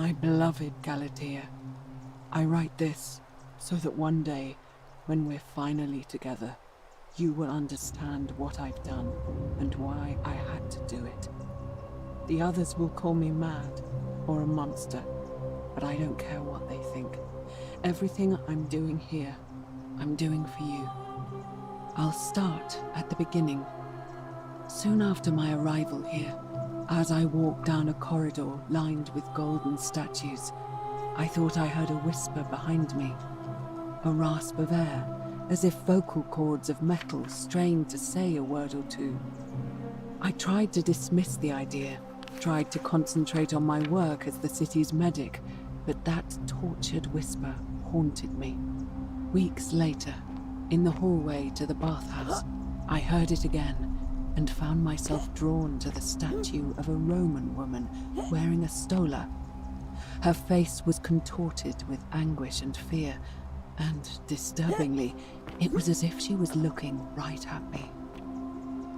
My beloved Galatea, I write this so that one day, when we're finally together, you will understand what I've done and why I had to do it. The others will call me mad or a monster, but I don't care what they think. Everything I'm doing here, I'm doing for you. I'll start at the beginning. Soon after my arrival here, as I walked down a corridor lined with golden statues, I thought I heard a whisper behind me, a rasp of air, as if vocal cords of metal strained to say a word or two. I tried to dismiss the idea, tried to concentrate on my work as the city's medic, but that tortured whisper haunted me. Weeks later, in the hallway to the bathhouse, I heard it again and found myself drawn to the statue of a Roman woman wearing a stola. Her face was contorted with anguish and fear, and disturbingly, it was as if she was looking right at me.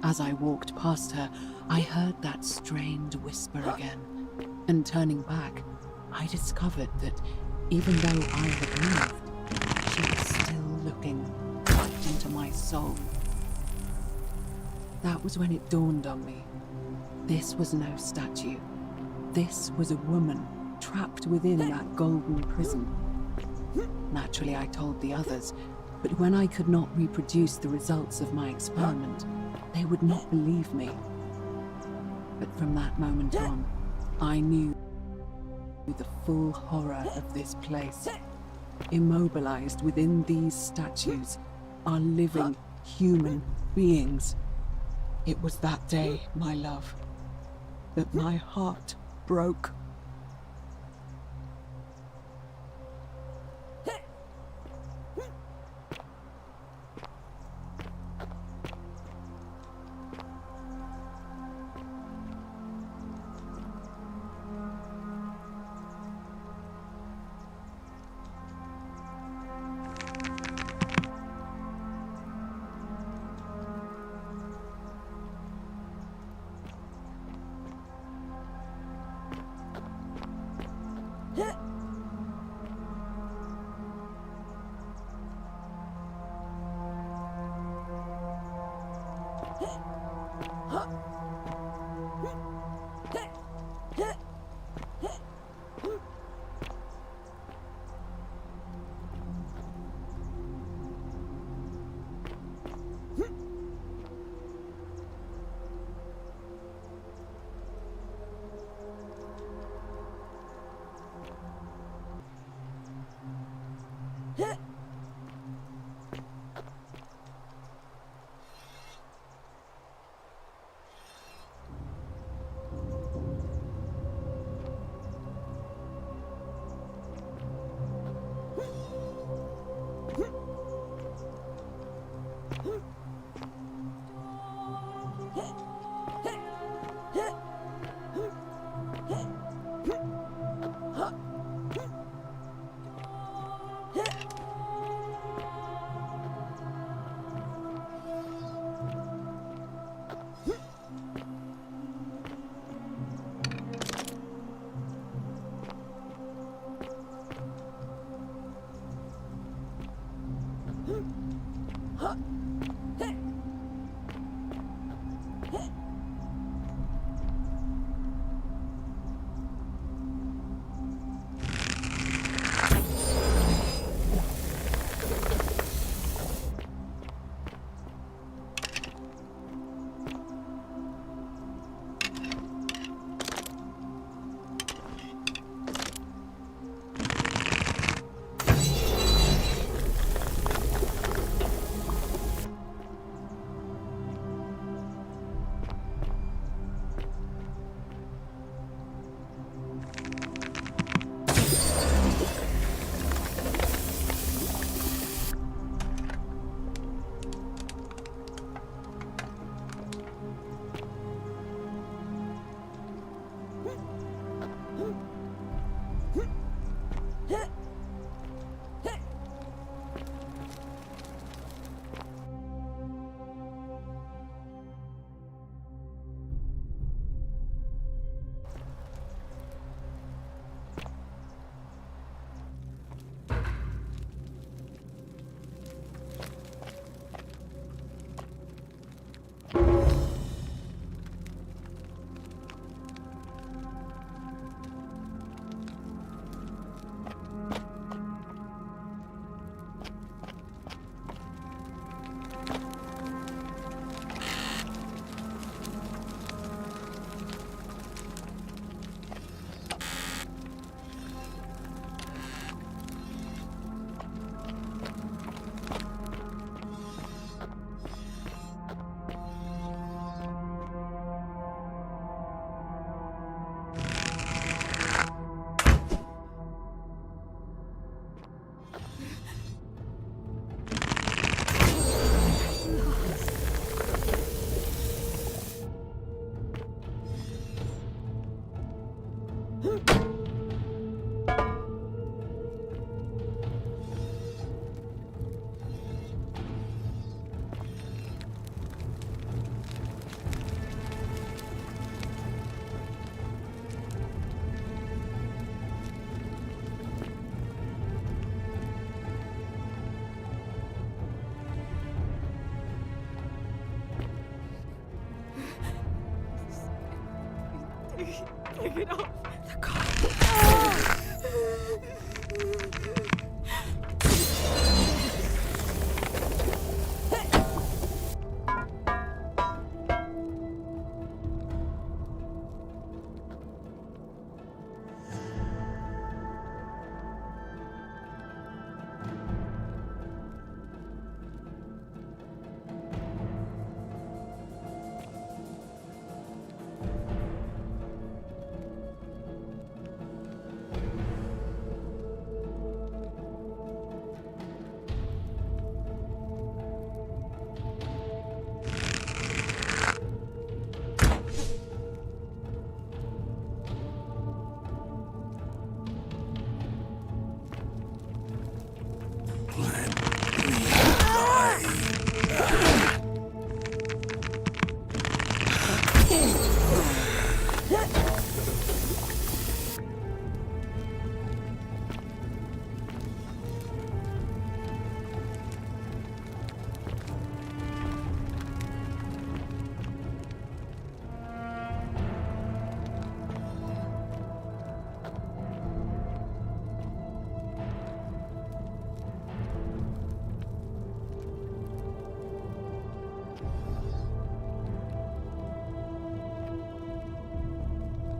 As I walked past her, I heard that strained whisper again, and turning back, I discovered that even though I had moved, she was still looking right into my soul. That was when it dawned on me. This was no statue. This was a woman trapped within that golden prison. Naturally, I told the others, but when I could not reproduce the results of my experiment, they would not believe me. But from that moment on, I knew the full horror of this place. Immobilized within these statues are living human beings. It was that day, my love, that my heart broke. take it off. The car.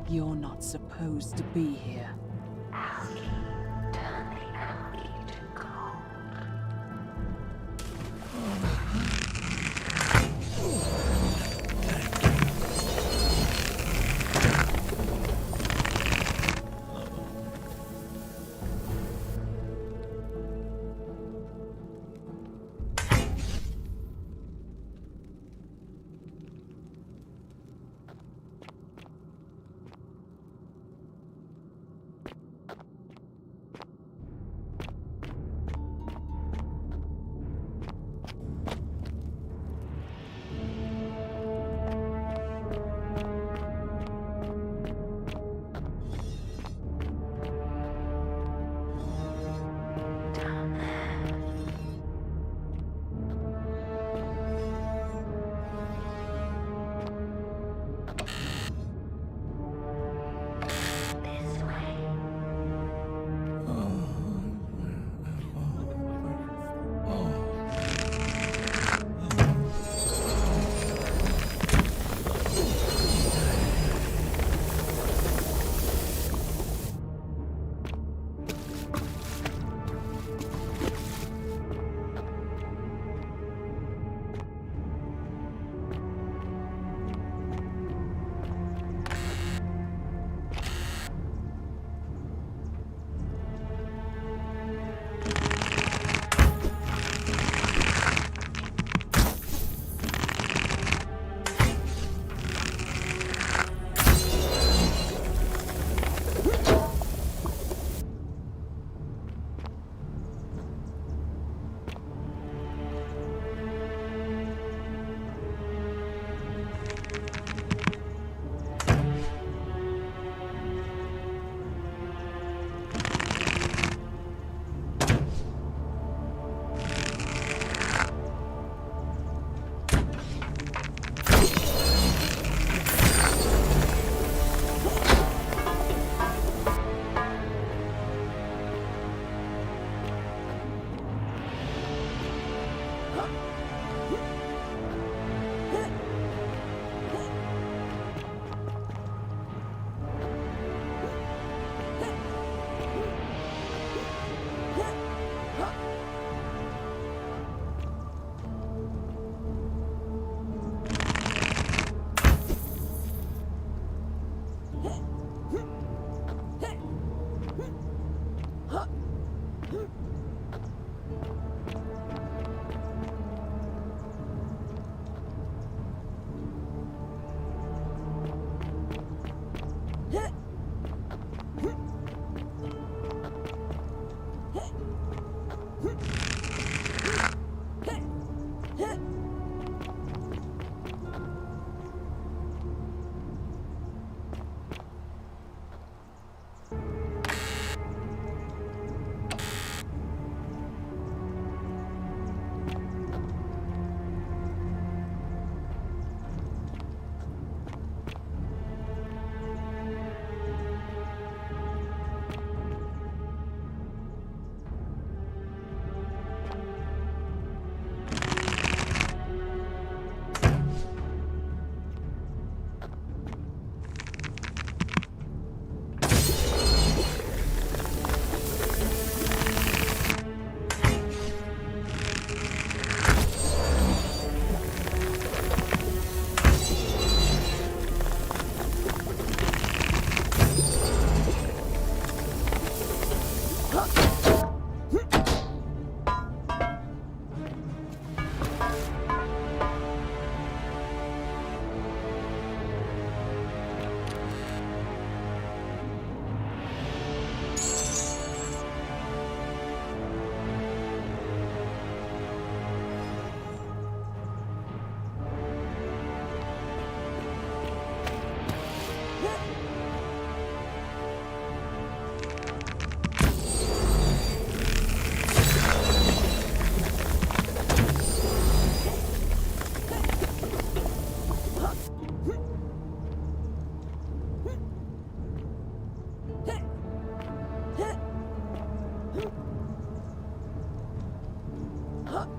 You're not supposed to be here. Algae, turn the algae to gold.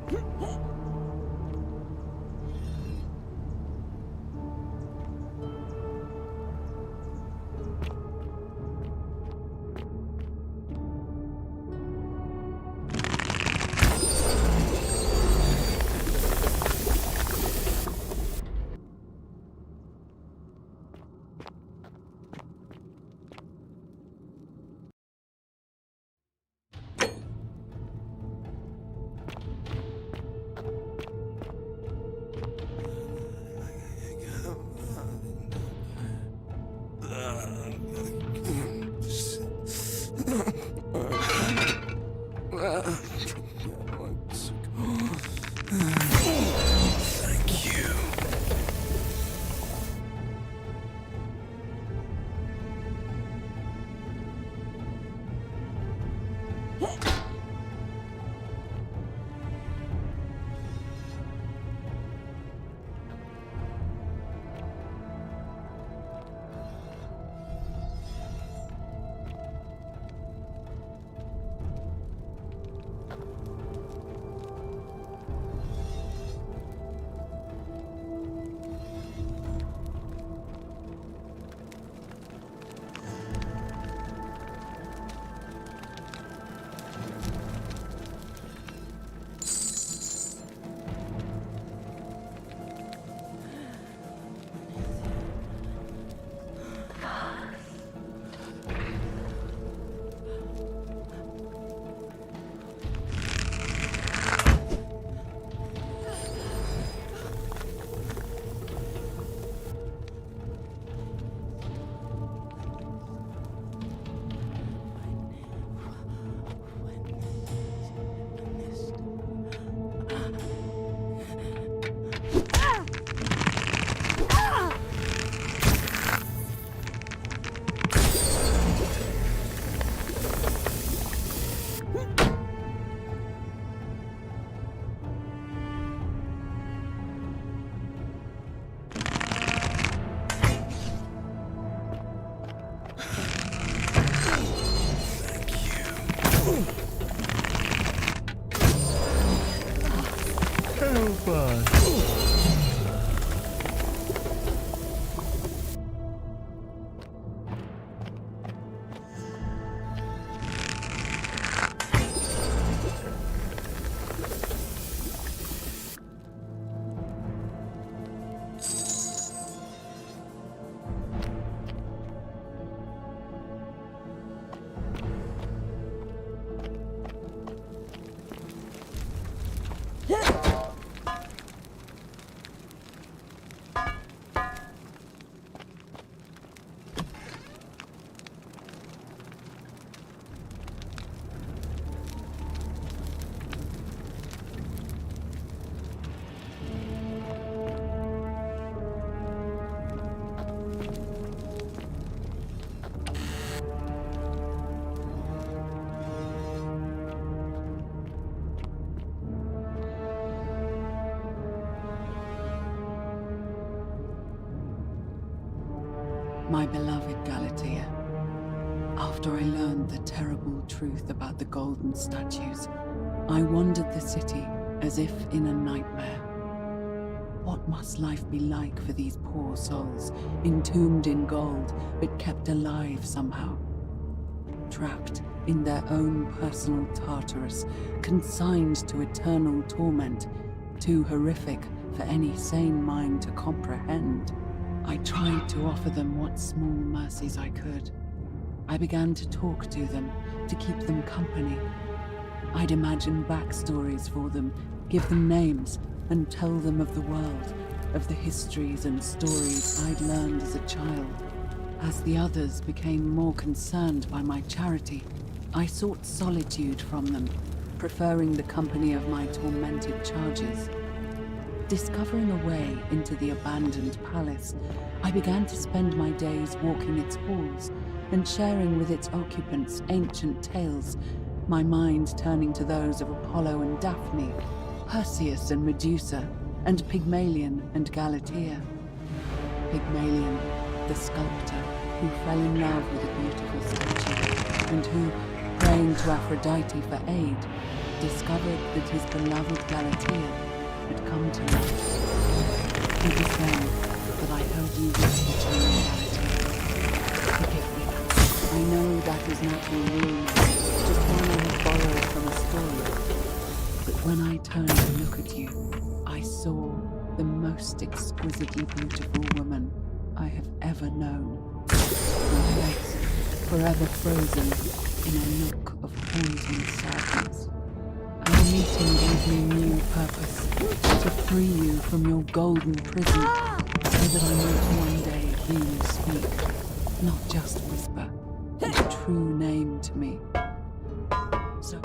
Thank you. Help us. My beloved Galatea, after I learned the terrible truth about the golden statues, I wandered the city as if in a nightmare. What must life be like for these poor souls, entombed in gold, but kept alive somehow? Trapped in their own personal Tartarus, consigned to eternal torment, too horrific for any sane mind to comprehend. I tried to offer them what small mercies I could. I began to talk to them, to keep them company. I'd imagine backstories for them, give them names, and tell them of the world, of the histories and stories I'd learned as a child. As the others became more concerned by my charity, I sought solitude from them, preferring the company of my tormented charges. Discovering a way into the abandoned palace, I began to spend my days walking its halls and sharing with its occupants ancient tales, my mind turning to those of Apollo and Daphne, Perseus and Medusa, and Pygmalion and Galatea. Pygmalion, the sculptor who fell in love with a beautiful statue, and who, praying to Aphrodite for aid, discovered that his beloved Galatea had come to life. It was then that I heard you whisper to me, Galatea. Forgive me. I know that is natural rumor, just one I have borrowed from a story. But when I turned to look at you, I saw the most exquisitely beautiful woman I have ever known. Her face forever frozen in a look of haunting sadness. Our meeting gave me new purpose, to free you from your golden prison, so that I might one day hear you speak, not just whisper, but a true name to me. So...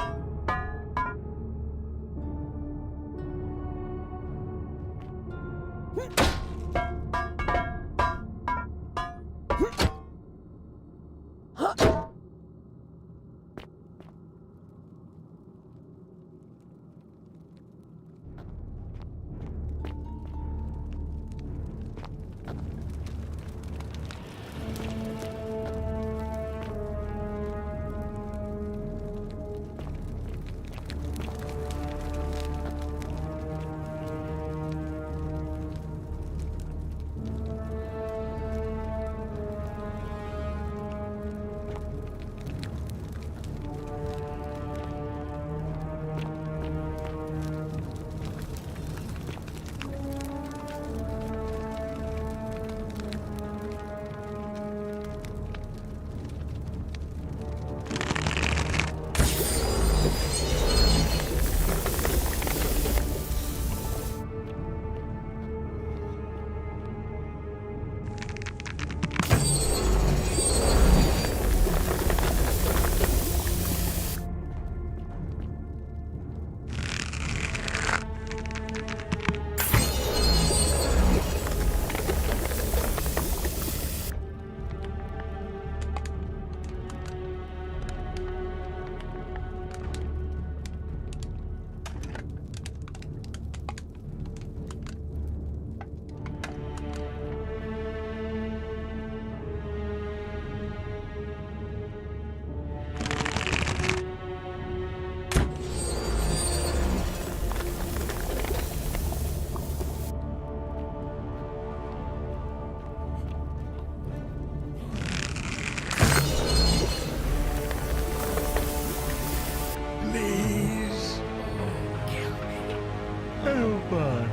Please. Help us.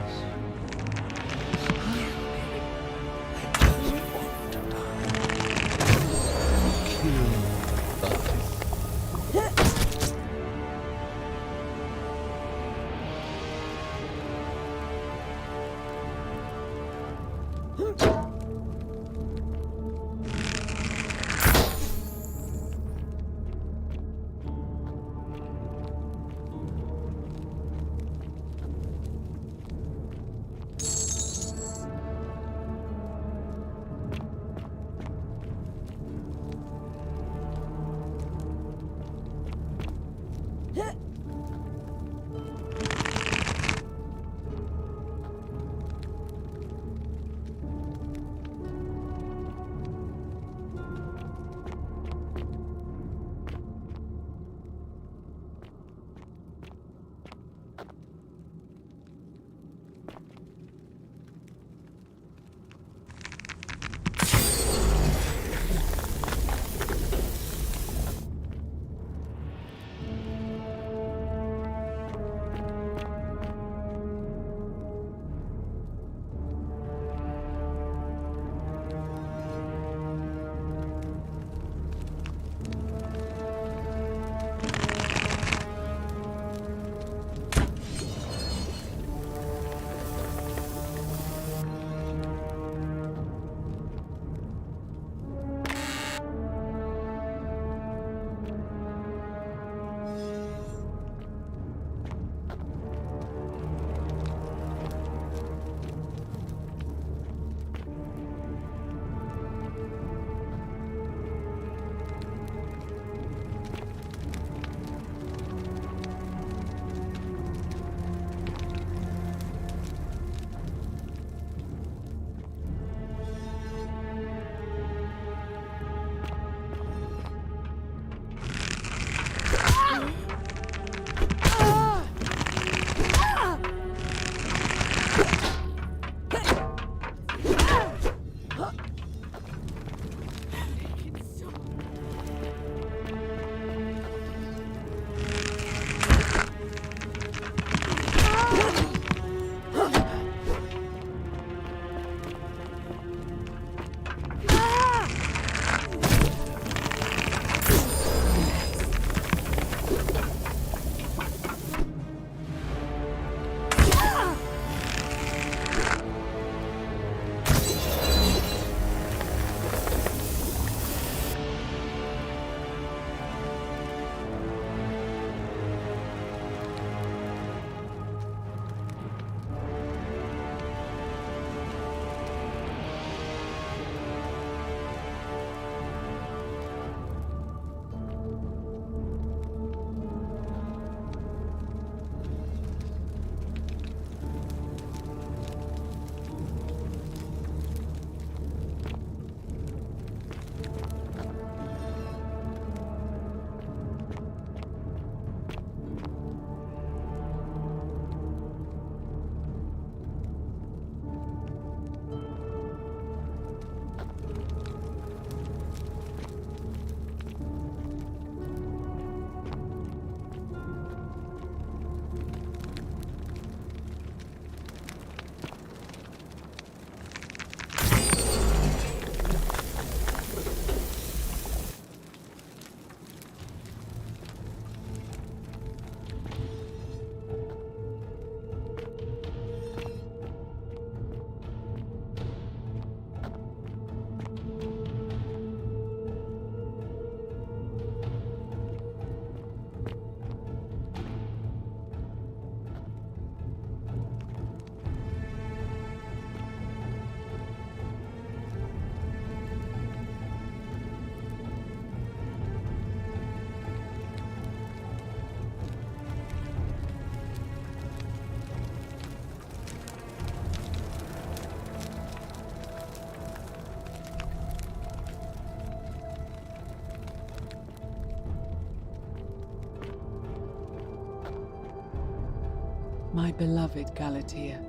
My beloved Galatea,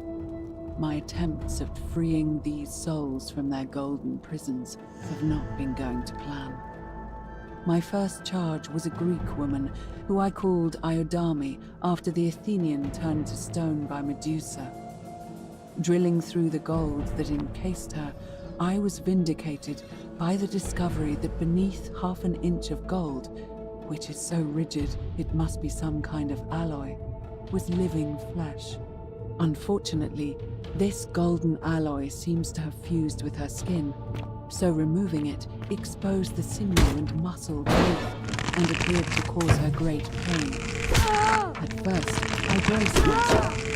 my attempts at freeing these souls from their golden prisons have not been going to plan. My first charge was a Greek woman who I called Iodame after the Athenian turned to stone by Medusa. Drilling through the gold that encased her, I was vindicated by the discovery that beneath half an inch of gold, which is so rigid it must be some kind of alloy, was living flesh. Unfortunately, this golden alloy seems to have fused with her skin, so removing it exposed the sinew and muscle beneath and appeared to cause her great pain. At first, I braced myself.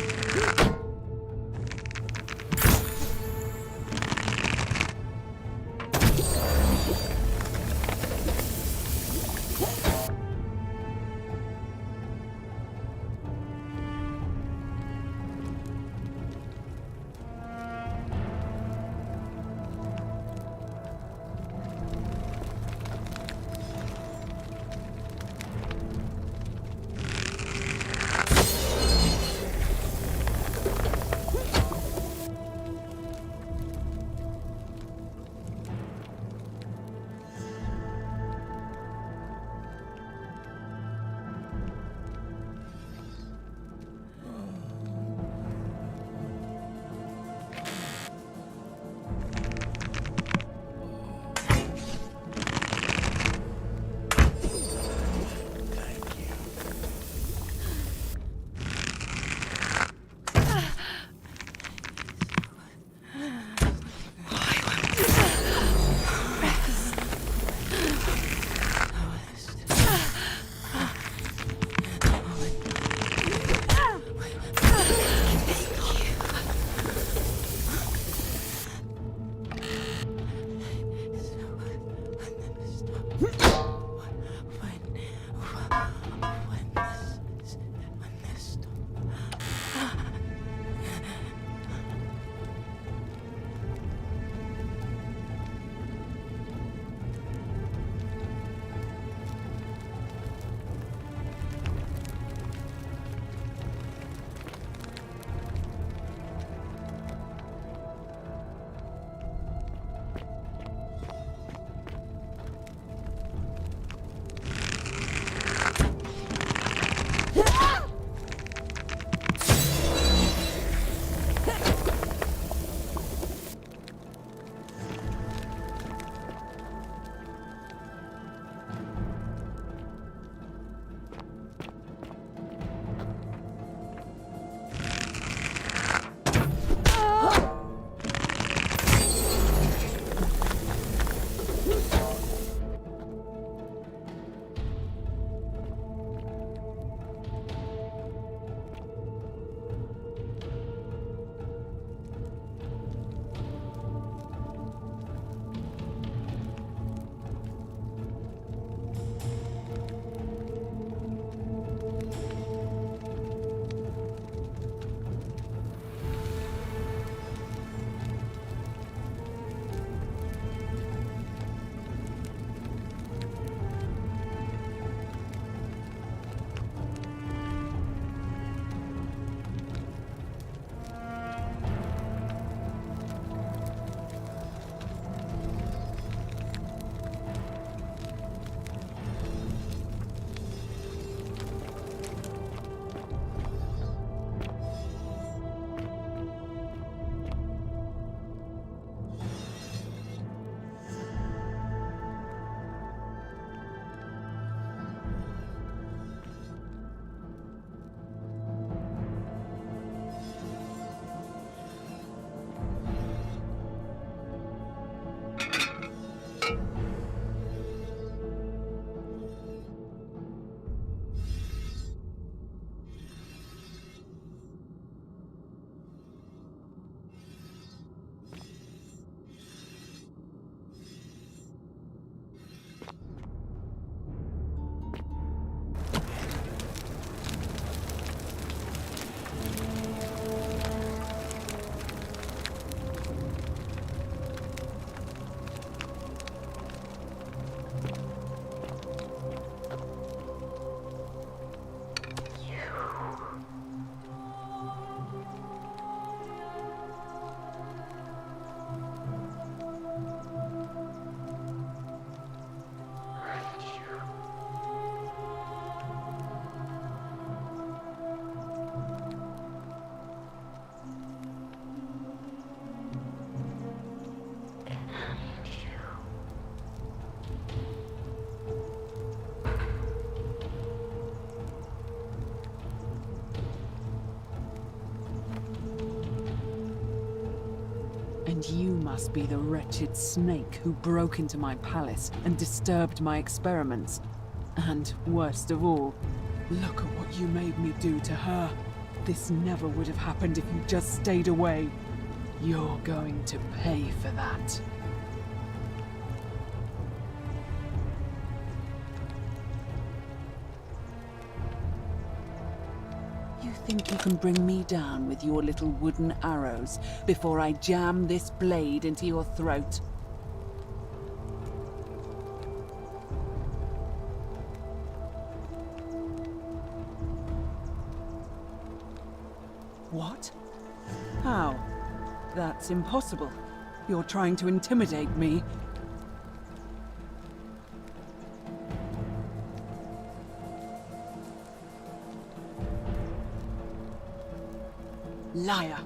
And you must be the wretched snake who broke into my palace and disturbed my experiments. And worst of all, look at what you made me do to her. This never would have happened if you just stayed away. You're going to pay for that. You think you can bring me down with your little wooden arrows before I jam this blade into your throat? What? How? That's impossible. You're trying to intimidate me. Liar.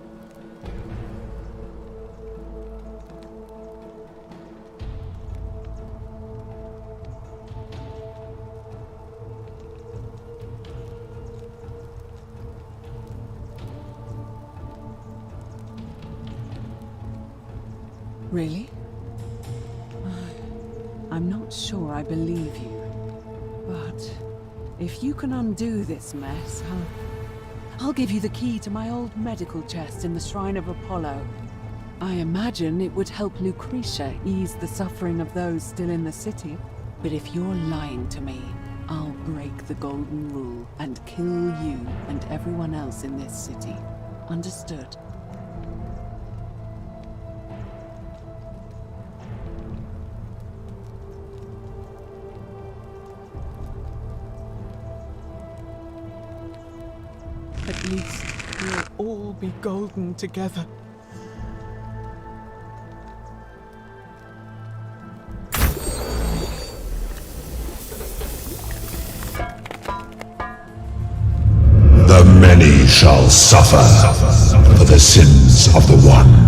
Really? I'm not sure I believe you. But if you can undo this mess, I'll give you the key to my old medical chest in the Shrine of Apollo. I imagine it would help Lucretia ease the suffering of those still in the city. But if you're lying to me, I'll break the golden rule and kill you and everyone else in this city. Understood? At least we'll all be golden together. The many shall suffer for the sins of the one.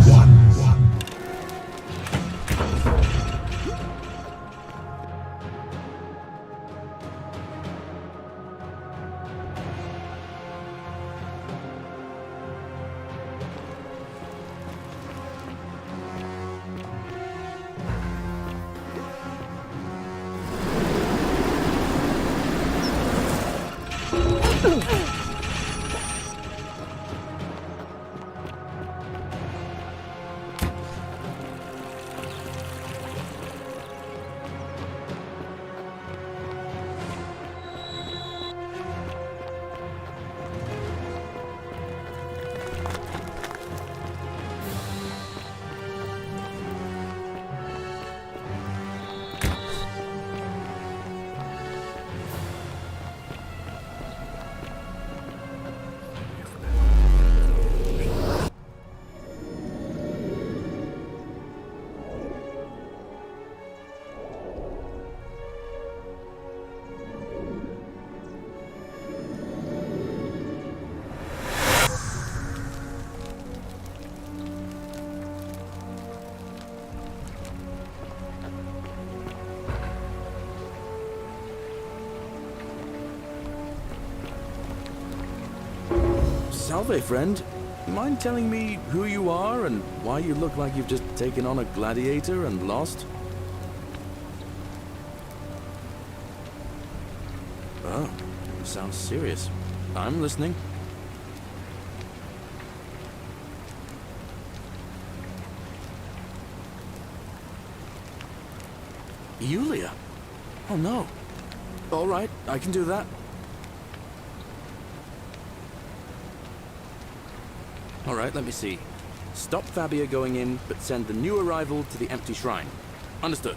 Salve, friend. Mind telling me who you are and why you look like you've just taken on a gladiator and lost? Oh, you sound serious. I'm listening. Yulia? Oh no. All right, I can do that. All right, let me see. Stop Fabia going in, but send the new arrival to the empty shrine. Understood.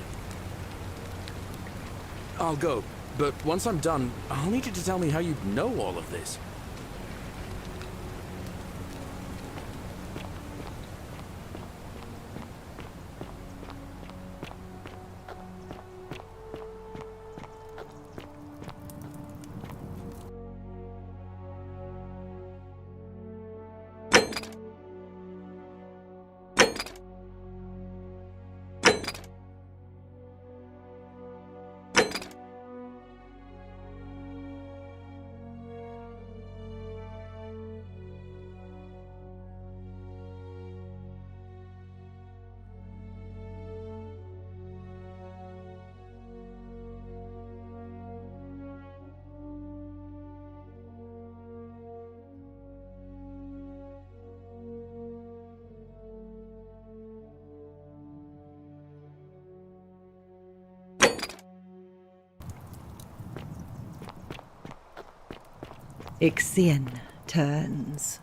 I'll go, but once I'm done, I'll need you to tell me how you know all of this. Ixion turns.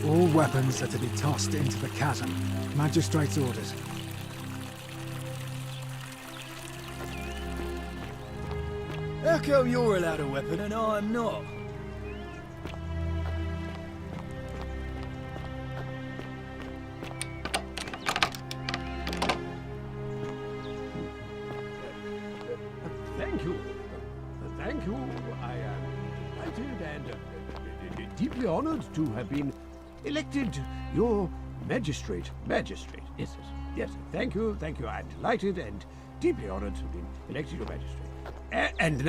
All weapons are to be tossed into the chasm. Magistrate's orders. How come you're allowed a weapon and I'm not? Thank you. Thank you. I am delighted and deeply honored to have been elected your magistrate. Magistrate. Yes, yes. Yes. Thank you. Thank you. I'm delighted and deeply honored to have been elected your magistrate. And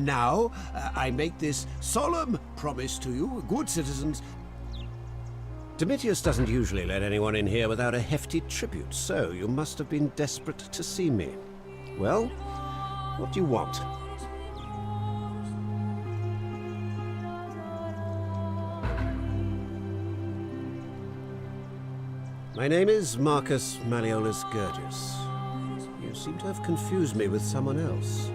now, I make this solemn promise to you, good citizens. Domitius doesn't usually let anyone in here without a hefty tribute, so you must have been desperate to see me. Well, what do you want? My name is Marcus Malleolus Gurgis. You seem to have confused me with someone else.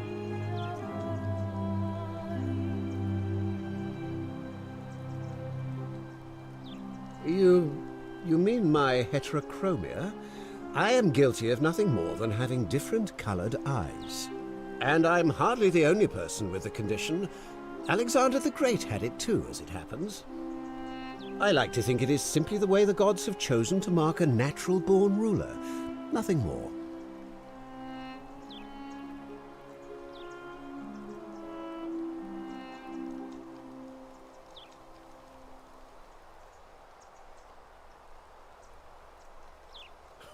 You mean my heterochromia? I am guilty of nothing more than having different colored eyes. And I'm hardly the only person with the condition. Alexander the Great had it too, as it happens. I like to think it is simply the way the gods have chosen to mark a natural-born ruler. Nothing more.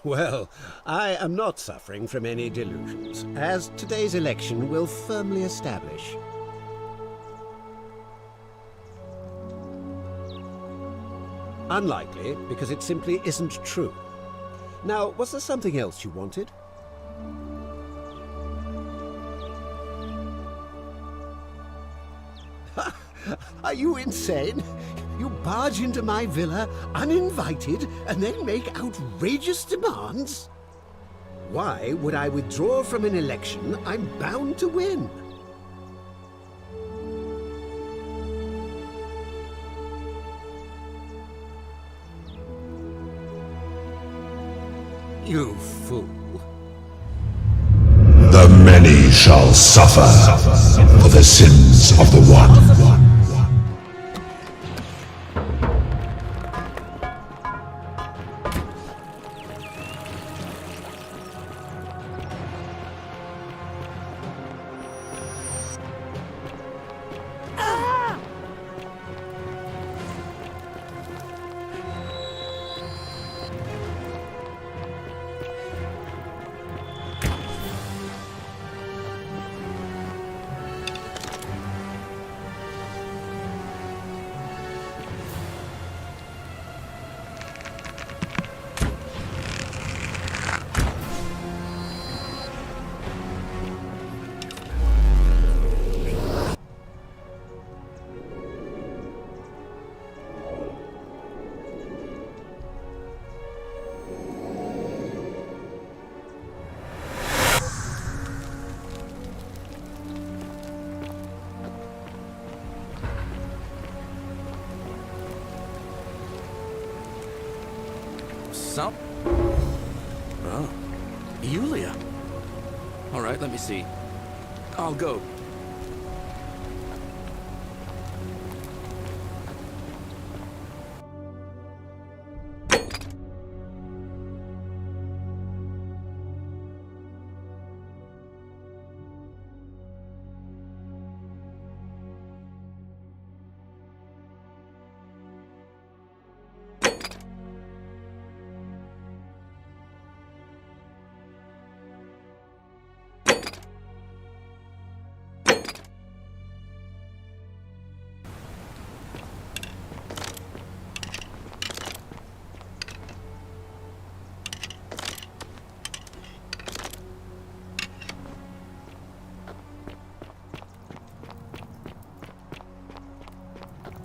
Well, I am not suffering from any delusions, as today's election will firmly establish. Unlikely, because it simply isn't true. Now, was there something else you wanted? Are you insane? You barge into my villa uninvited and then make outrageous demands? Why would I withdraw from an election I'm bound to win? You fool. The many shall suffer for the sins of the one. Sup? Oh, Yulia. All right, let me see. I'll go.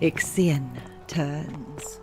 Ixion turns.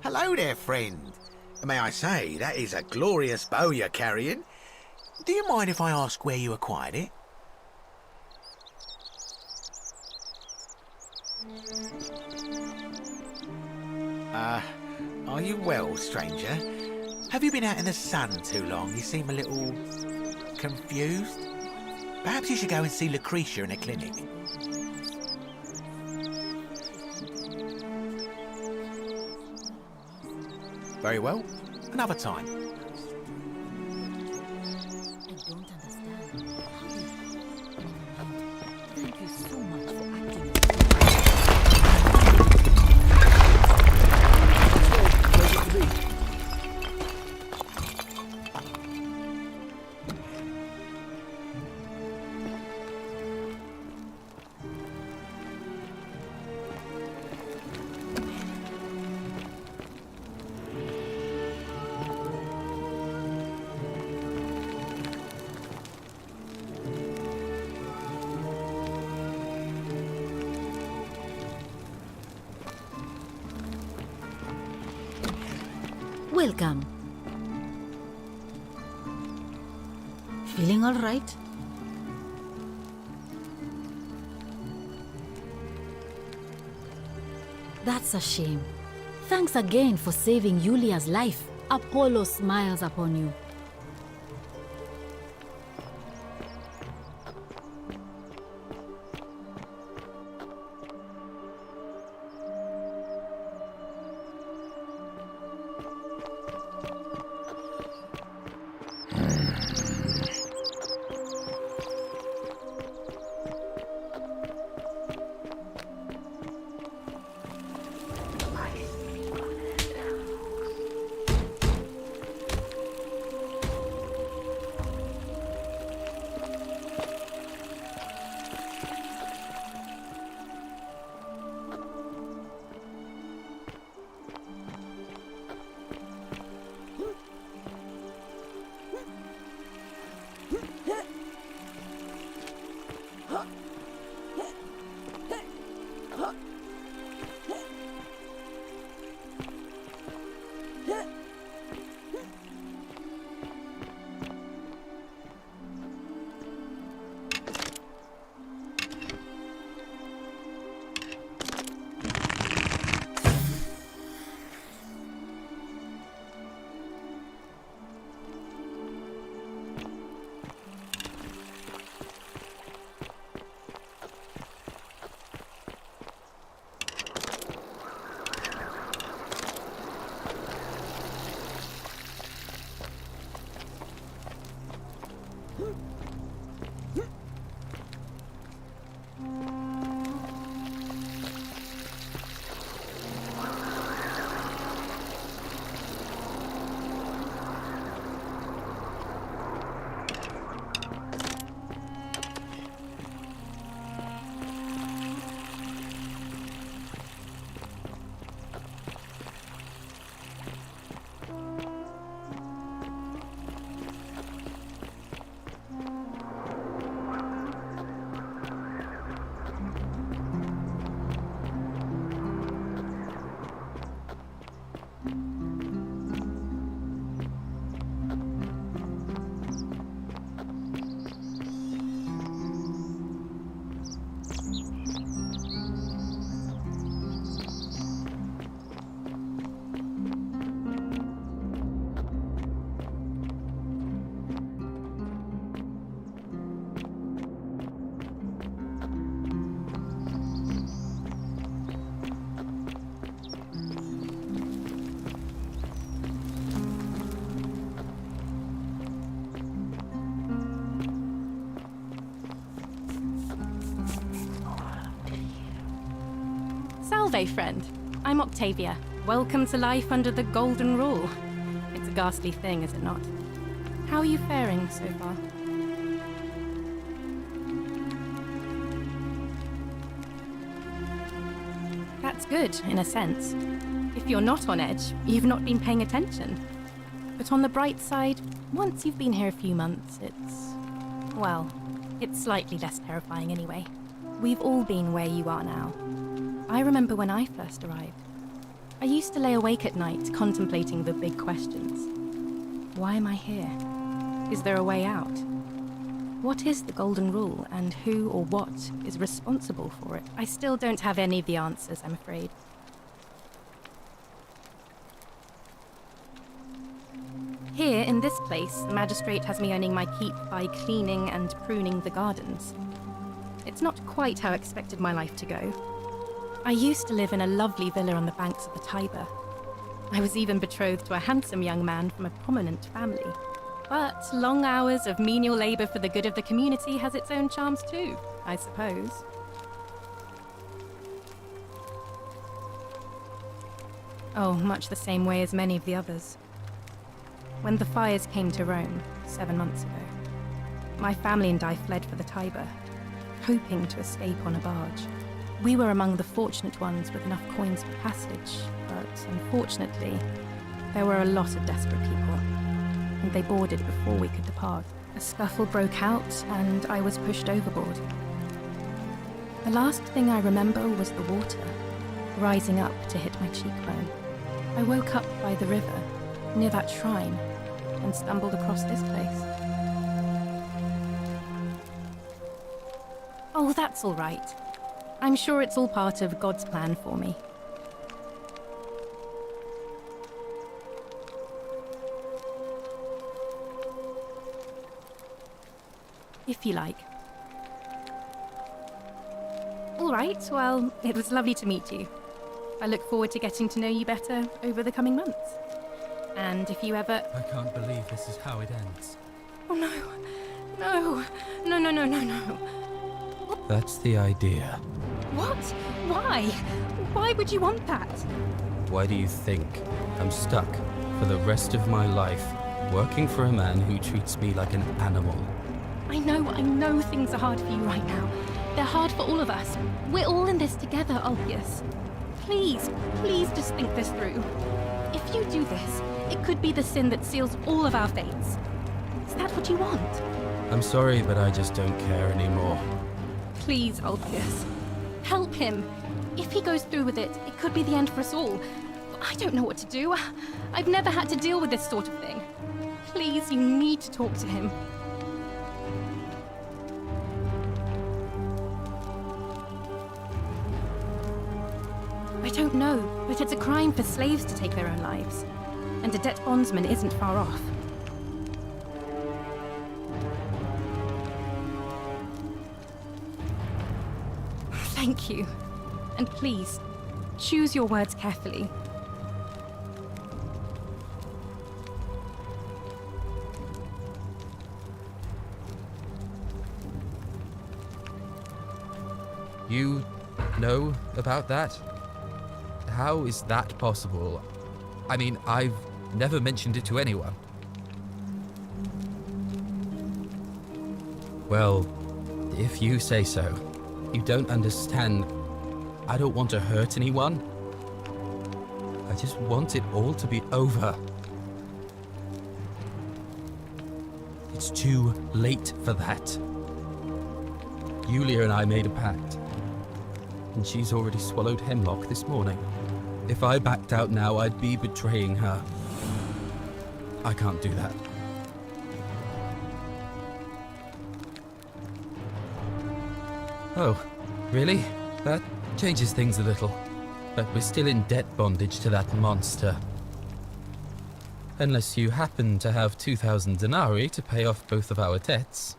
Hello there, friend. May I say, that is a glorious bow you're carrying. Do you mind if I ask where you acquired it? Are you well, stranger? Have you been out in the sun too long? You seem a little confused. Perhaps you should go and see Lucretia in a clinic. Very well. Another time. I don't understand. Thank you so much for acting. Welcome. Feeling all right? That's a shame. Thanks again for saving Yulia's life. Apollo smiles upon you. Salve, friend. I'm Octavia. Welcome to life under the Golden Rule. It's a ghastly thing, is it not? How are you faring so far? That's good, in a sense. If you're not on edge, you've not been paying attention. But on the bright side, once you've been here a few months, well, it's slightly less terrifying anyway. We've all been where you are now. I remember when I first arrived. I used to lay awake at night contemplating the big questions. Why am I here? Is there a way out? What is the Golden Rule, and who or what is responsible for it? I still don't have any of the answers, I'm afraid. Here, in this place, the magistrate has me earning my keep by cleaning and pruning the gardens. It's not quite how I expected my life to go. I used to live in a lovely villa on the banks of the Tiber. I was even betrothed to a handsome young man from a prominent family. But long hours of menial labor for the good of the community has its own charms too, I suppose. Oh, much the same way as many of the others. When the fires came to Rome 7 months ago, my family and I fled for the Tiber, hoping to escape on a barge. We were among the fortunate ones with enough coins for passage, but unfortunately, there were a lot of desperate people, and they boarded before we could depart. A scuffle broke out, and I was pushed overboard. The last thing I remember was the water, rising up to hit my cheekbone. I woke up by the river, near that shrine, and stumbled across this place. Oh, that's all right. I'm sure it's all part of God's plan for me. If you like. All right, well, it was lovely to meet you. I look forward to getting to know you better over the coming months. And if you ever... I can't believe this is how it ends. Oh no. No. No, no, no, no, no. That's the idea. What? Why? Why would you want that? Why do you think I'm stuck for the rest of my life working for a man who treats me like an animal? I know things are hard for you right now. They're hard for all of us. We're all in this together, Ulpius. Please, please just think this through. If you do this, it could be the sin that seals all of our fates. Is that what you want? I'm sorry, but I just don't care anymore. Please, Ulpius. Help him. If he goes through with it, it could be the end for us all. I don't know what to do. I've never had to deal with this sort of thing. Please, you need to talk to him. I don't know, but it's a crime for slaves to take their own lives. And a debt bondsman isn't far off. Thank you. And please, choose your words carefully. You know about that? How is that possible? I mean, I've never mentioned it to anyone. Well, if you say so. You don't understand. I don't want to hurt anyone. I just want it all to be over. It's too late for that. Yulia and I made a pact, and she's already swallowed hemlock this morning. If I backed out now, I'd be betraying her. I can't do that. Oh, really? That changes things a little. But we're still in debt bondage to that monster. Unless you happen to have 2,000 denarii to pay off both of our debts.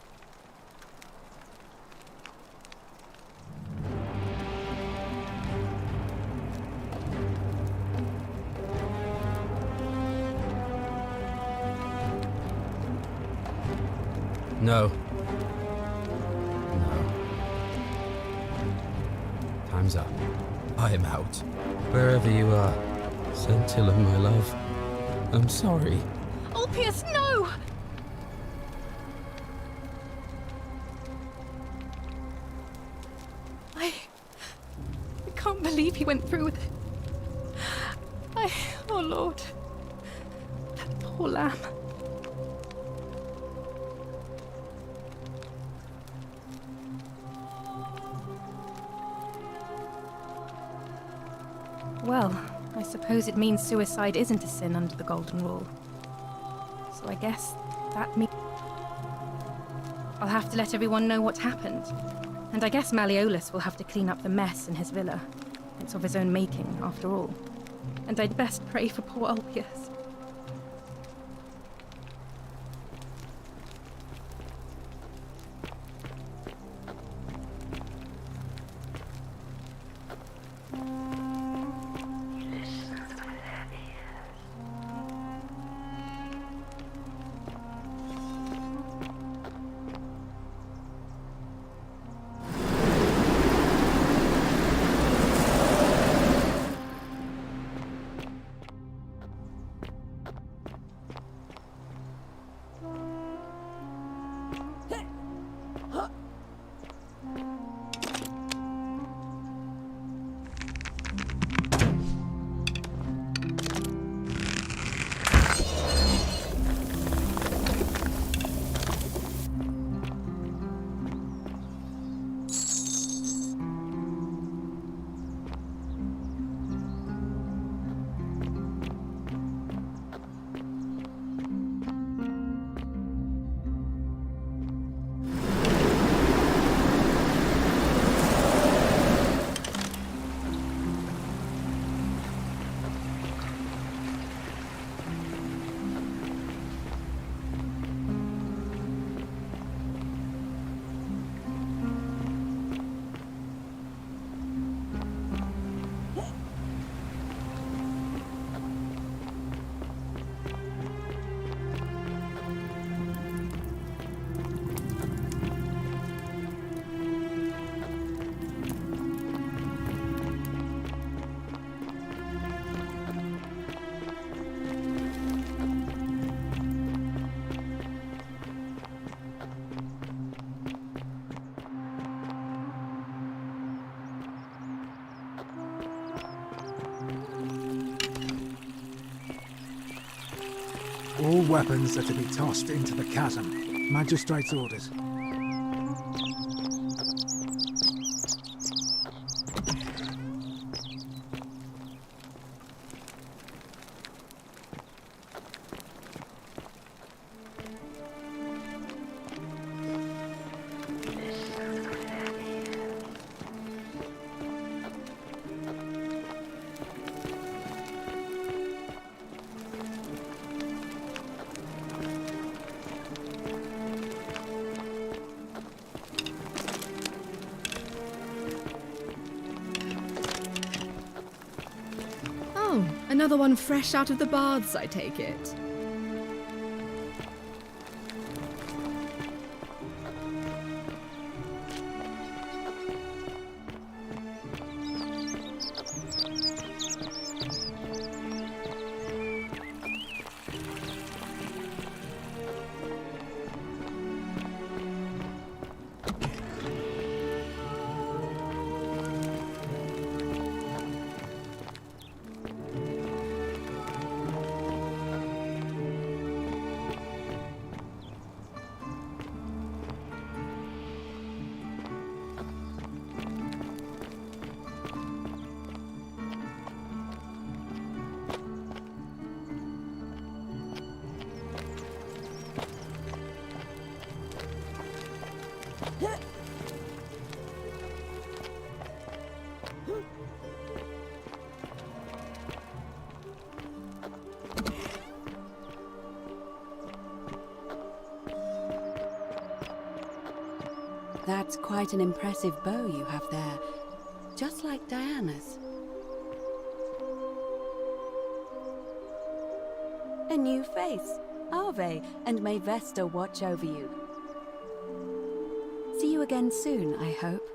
No. time's up. I am out. Wherever you are, Scintilla, my love. I'm sorry. Ulpius, no! I can't believe he went through with it. Oh Lord. That poor lamb. Well, I suppose it means suicide isn't a sin under the Golden Rule. So I guess that means I'll have to let everyone know what's happened. And I guess Malleolus will have to clean up the mess in his villa. It's of his own making, after all. And I'd best pray for poor Ulpius. All weapons are to be tossed into the chasm. Magistrate's orders. Another one fresh out of the baths, I take it. That's quite an impressive bow you have there, just like Diana's. A new face, Ave, and may Vesta watch over you. See you again soon, I hope.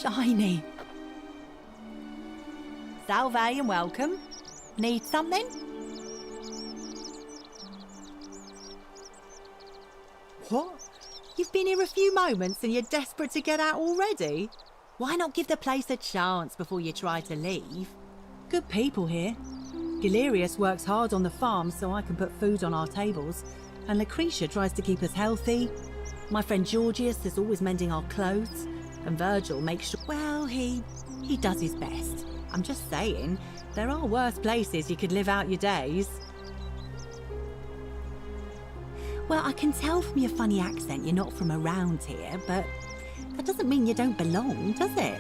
shiny. Salve and welcome. Need something? What? You've been here a few moments and you're desperate to get out already? Why not give the place a chance before you try to leave? Good people here. Galerius works hard on the farm so I can put food on our tables, and Lucretia tries to keep us healthy. My friend Georgius is always mending our clothes, and Virgil makes sure... Well, he does his best. I'm just saying, there are worse places you could live out your days. Well, I can tell from your funny accent you're not from around here, but that doesn't mean you don't belong, does it?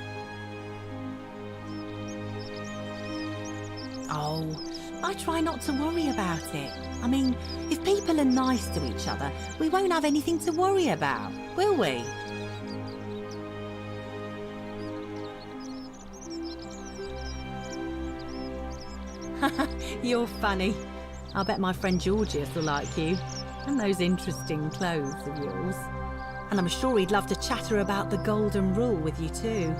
Oh, I try not to worry about it. I mean, if people are nice to each other, we won't have anything to worry about, will we? You're funny. I bet my friend Georgius will like you. And those interesting clothes of yours. And I'm sure he'd love to chatter about the Golden Rule with you too.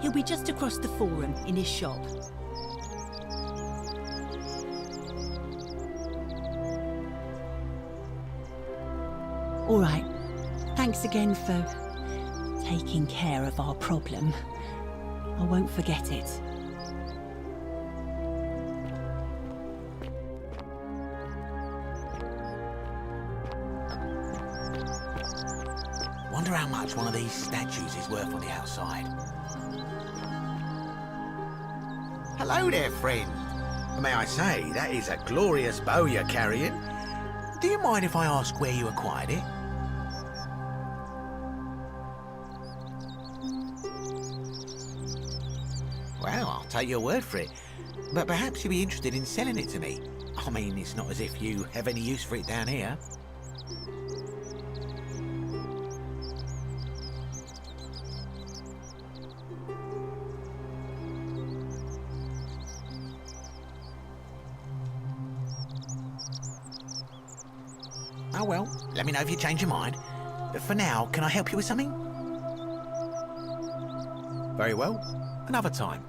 He'll be just across the forum in his shop. All right. Thanks again for taking care of our problem. I won't forget it. Wonder how much one of these statues is worth on the outside. Hello there, friend. May I say, that is a glorious bow you're carrying. Do you mind if I ask where you acquired it? Well, I'll take your word for it. But perhaps you'd be interested in selling it to me. I mean, it's not as if you have any use for it down here. Oh well, let me know if you change your mind. But for now, can I help you with something? Very well, another time.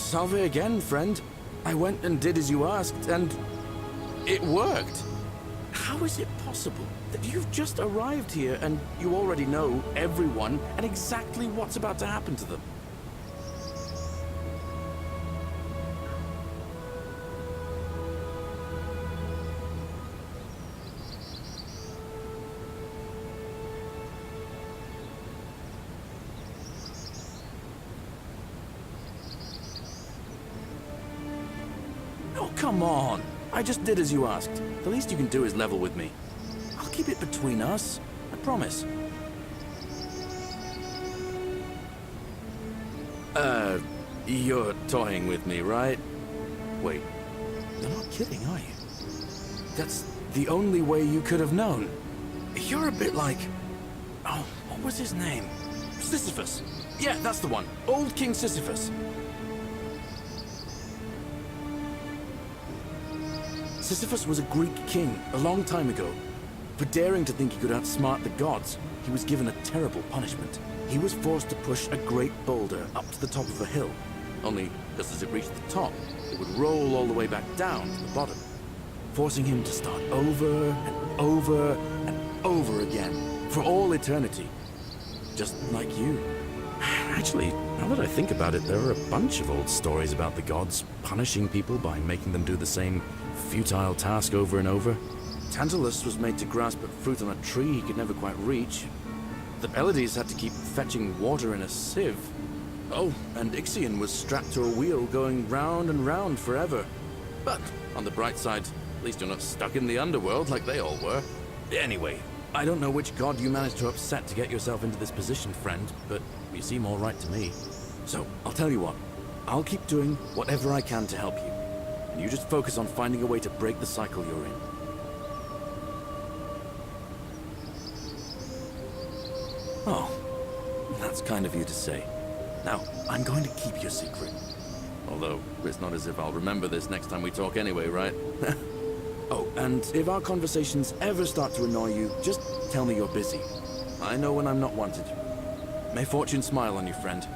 Salve again, friend. I went and did as you asked, and it worked. How is it possible that you've just arrived here and you already know everyone and exactly what's about to happen to them? Oh, come on. I just did as you asked. The least you can do is level with me. I'll keep it between us. I promise. You're toying with me, right? Wait, you're not kidding, are you? That's the only way you could have known. You're a bit like... Oh, what was his name? Sisyphus. Yeah, that's the one. Old King Sisyphus. Sisyphus was a Greek king a long time ago. For daring to think he could outsmart the gods, he was given a terrible punishment. He was forced to push a great boulder up to the top of a hill. Only, just as it reached the top, it would roll all the way back down to the bottom, forcing him to start over and over and over again, for all eternity. Just like you. Actually, now that I think about it, there are a bunch of old stories about the gods punishing people by making them do the same futile task over and over. Tantalus was made to grasp at fruit on a tree he could never quite reach. The Pleiades had to keep fetching water in a sieve. Oh, and Ixion was strapped to a wheel going round and round forever. But, on the bright side, at least you're not stuck in the underworld like they all were. Anyway, I don't know which god you managed to upset to get yourself into this position, friend, but you seem all right to me. So, I'll tell you what. I'll keep doing whatever I can to help you. And you just focus on finding a way to break the cycle you're in. Oh, that's kind of you to say. Now, I'm going to keep your secret. Although, it's not as if I'll remember this next time we talk anyway, right? Oh, and if our conversations ever start to annoy you, just tell me you're busy. I know when I'm not wanted. May fortune smile on you, friend.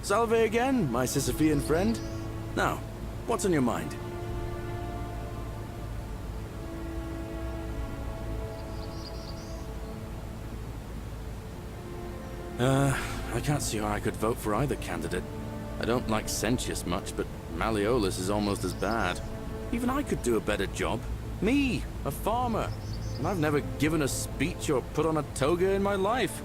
Salve again, my Sisyphean friend. Now, what's on your mind? I can't see how I could vote for either candidate. I don't like Sentius much, but Malleolus is almost as bad. Even I could do a better job. Me, a farmer. And I've never given a speech or put on a toga in my life.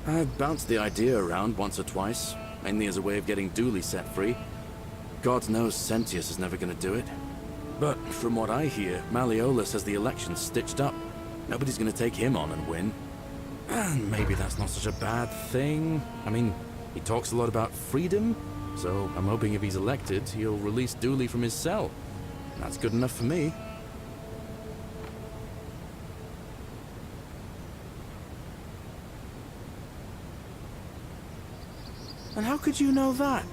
I've bounced the idea around once or twice, mainly as a way of getting Dooley set free. God knows Sentius is never going to do it. But from what I hear, Malleolus has the election stitched up. Nobody's going to take him on and win. And maybe that's not such a bad thing. I mean, he talks a lot about freedom, so I'm hoping if he's elected, he'll release Dooley from his cell. That's good enough for me. And how could you know that?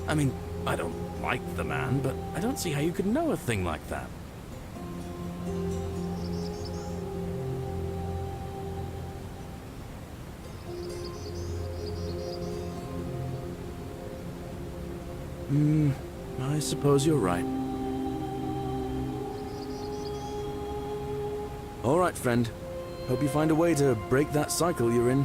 I mean, I don't like the man, but I don't see how you could know a thing like that. I suppose you're right. All right, friend. Hope you find a way to break that cycle you're in.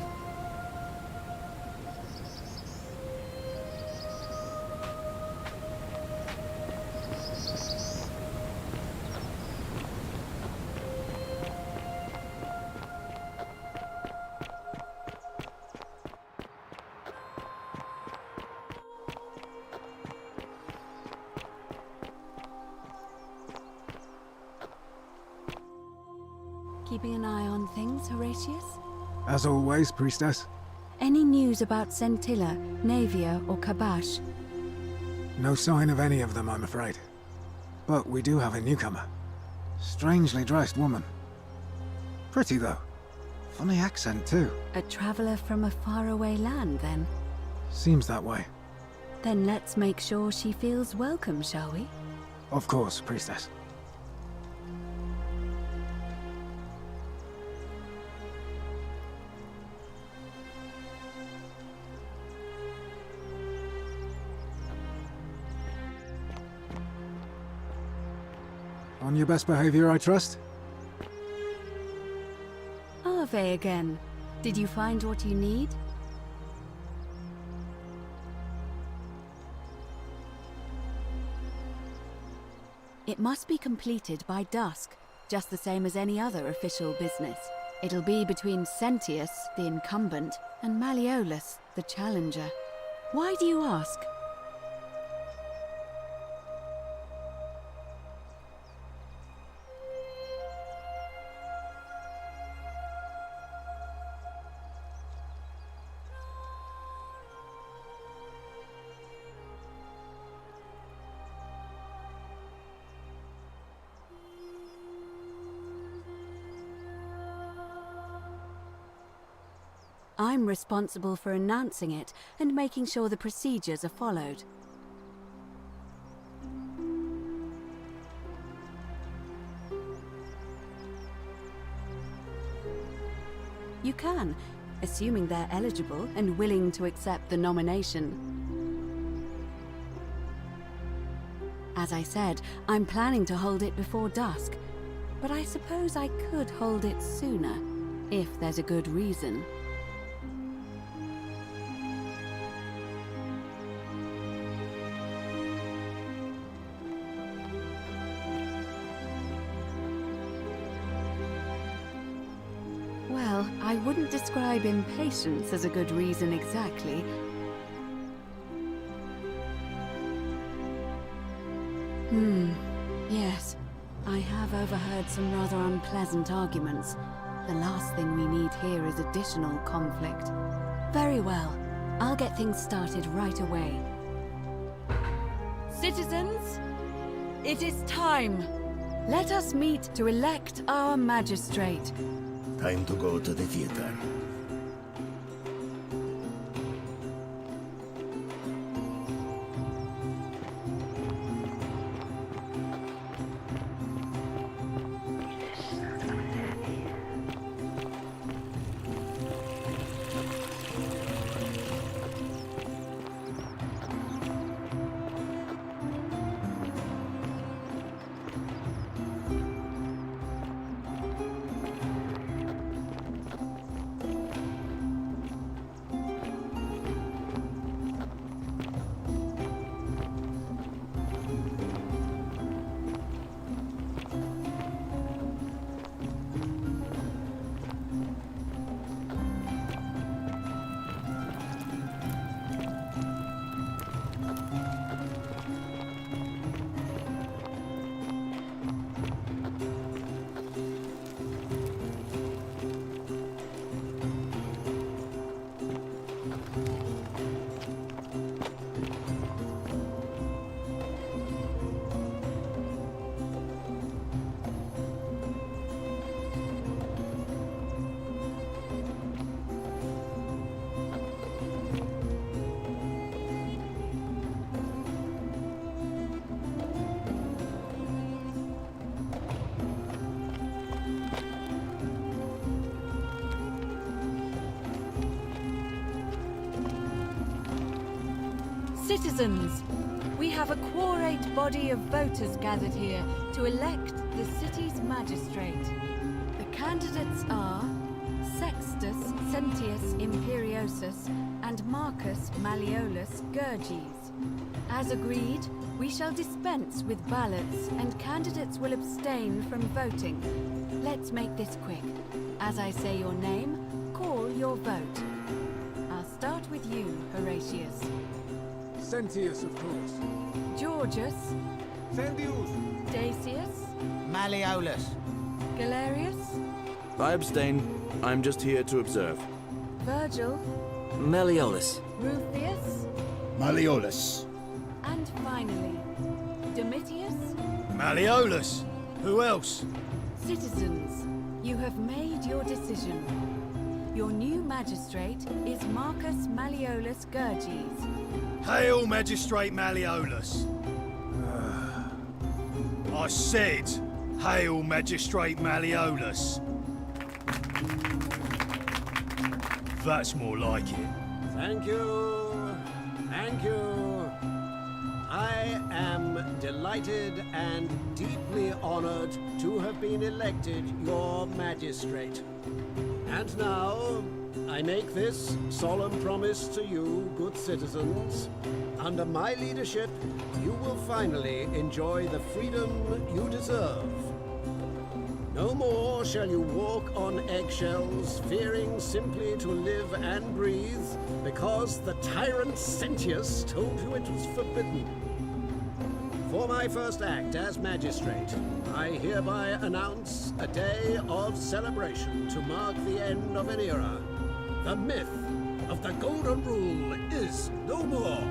Keeping an eye on things, Horatius? As always, priestess. Any news about Scintilla, Navia, or Kabash? No sign of any of them, I'm afraid. But we do have a newcomer. Strangely dressed woman. Pretty, though. Funny accent, too. A traveler from a faraway land, then? Seems that way. Then let's make sure she feels welcome, shall we? Of course, priestess. On your best behavior, I trust? Ave again. Did you find what you need? It must be completed by dusk, just the same as any other official business. It'll be between Sentius, the incumbent, and Malleolus, the challenger. Why do you ask? I'm responsible for announcing it and making sure the procedures are followed. You can, assuming they're eligible and willing to accept the nomination. As I said, I'm planning to hold it before dusk, but I suppose I could hold it sooner, if there's a good reason. Well, I wouldn't describe impatience as a good reason exactly. Yes. I have overheard some rather unpleasant arguments. The last thing we need here is additional conflict. Very well. I'll get things started right away. Citizens, it is time. Let us meet to elect our magistrate. Time to go to the theater. Citizens, we have a quorate body of voters gathered here to elect the city's magistrate. The candidates are Sextus Sentius Imperiosus and Marcus Malleolus Gurges. As agreed, we shall dispense with ballots and candidates will abstain from voting. Let's make this quick. As I say your name, call your vote. I'll start with you, Horatius. Sentius, of course. Georgius. Sentius. Dacius. Malleolus. Galerius. I abstain. I'm just here to observe. Virgil. Malleolus. Rufius. Malleolus. And finally, Domitius. Malleolus. Who else? Citizens, you have made your decision. Your new magistrate is Marcus Malleolus Gurges. Hail, Magistrate Malleolus. I said, hail, Magistrate Malleolus. That's more like it. Thank you. Thank you. I am delighted and deeply honored to have been elected your magistrate. And now, I make this solemn promise to you, good citizens. Under my leadership, you will finally enjoy the freedom you deserve. No more shall you walk on eggshells, fearing simply to live and breathe, because the tyrant Sentius told you it was forbidden. For my first act as magistrate, I hereby announce a day of celebration to mark the end of an era. The myth of the Golden Rule is no more.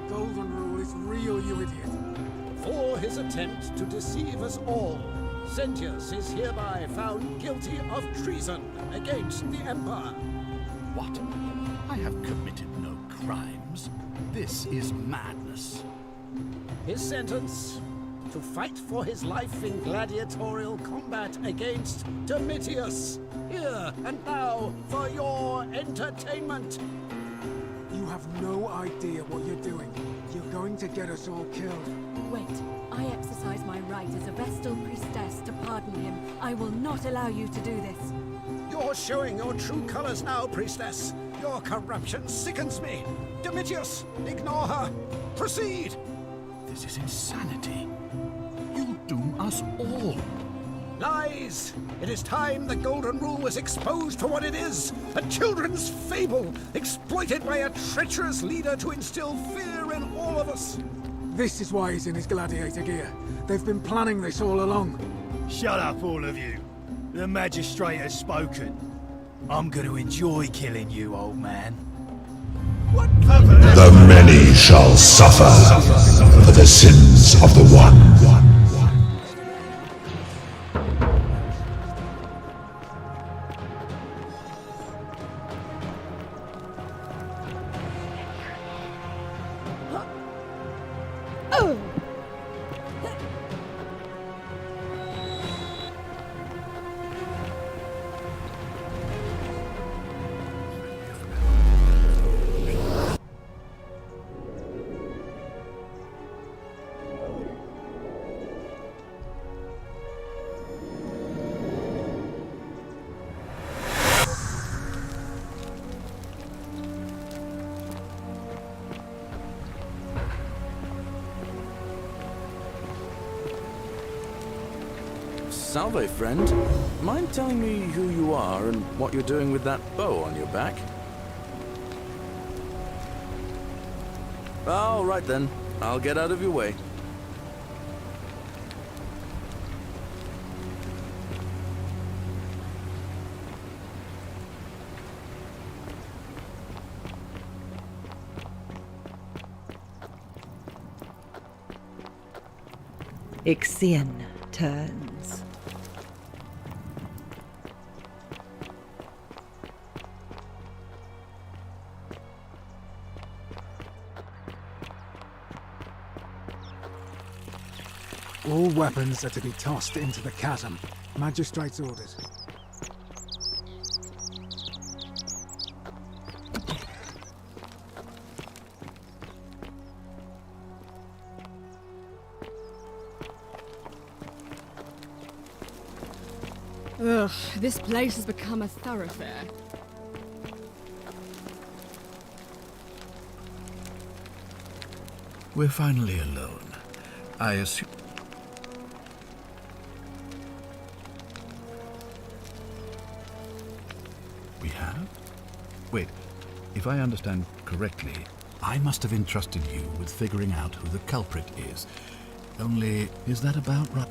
The Golden Rule is real, you idiot. For his attempt to deceive us all, Sentius is hereby found guilty of treason against the Empire. What? I have committed no crimes. This is madness. His sentence: to fight for his life in gladiatorial combat against Domitius. Here and now for your entertainment. You have no idea what you're doing. You're going to get us all killed. Wait, I exercise my right as a Vestal priestess to pardon him. I will not allow you to do this. You're showing your true colors now, priestess. Your corruption sickens me. Domitius, ignore her. Proceed. This is insanity. You'll doom us all. Lies! It is time the Golden Rule was exposed for what it is. A children's fable, exploited by a treacherous leader to instill fear in all of us. This is why he's in his gladiator gear. They've been planning this all along. Shut up, all of you. The magistrate has spoken. I'm going to enjoy killing you, old man. The many shall suffer for the sins of the one. Salve, friend. Mind telling me who you are and what you're doing with that bow on your back? All right then. I'll get out of your way. Ixion turns. All weapons are to be tossed into the chasm. Magistrate's orders. Ugh, this place has become a thoroughfare. We're finally alone. I assume... We have? Wait, if I understand correctly, I must have entrusted you with figuring out who the culprit is. Only, is that about right?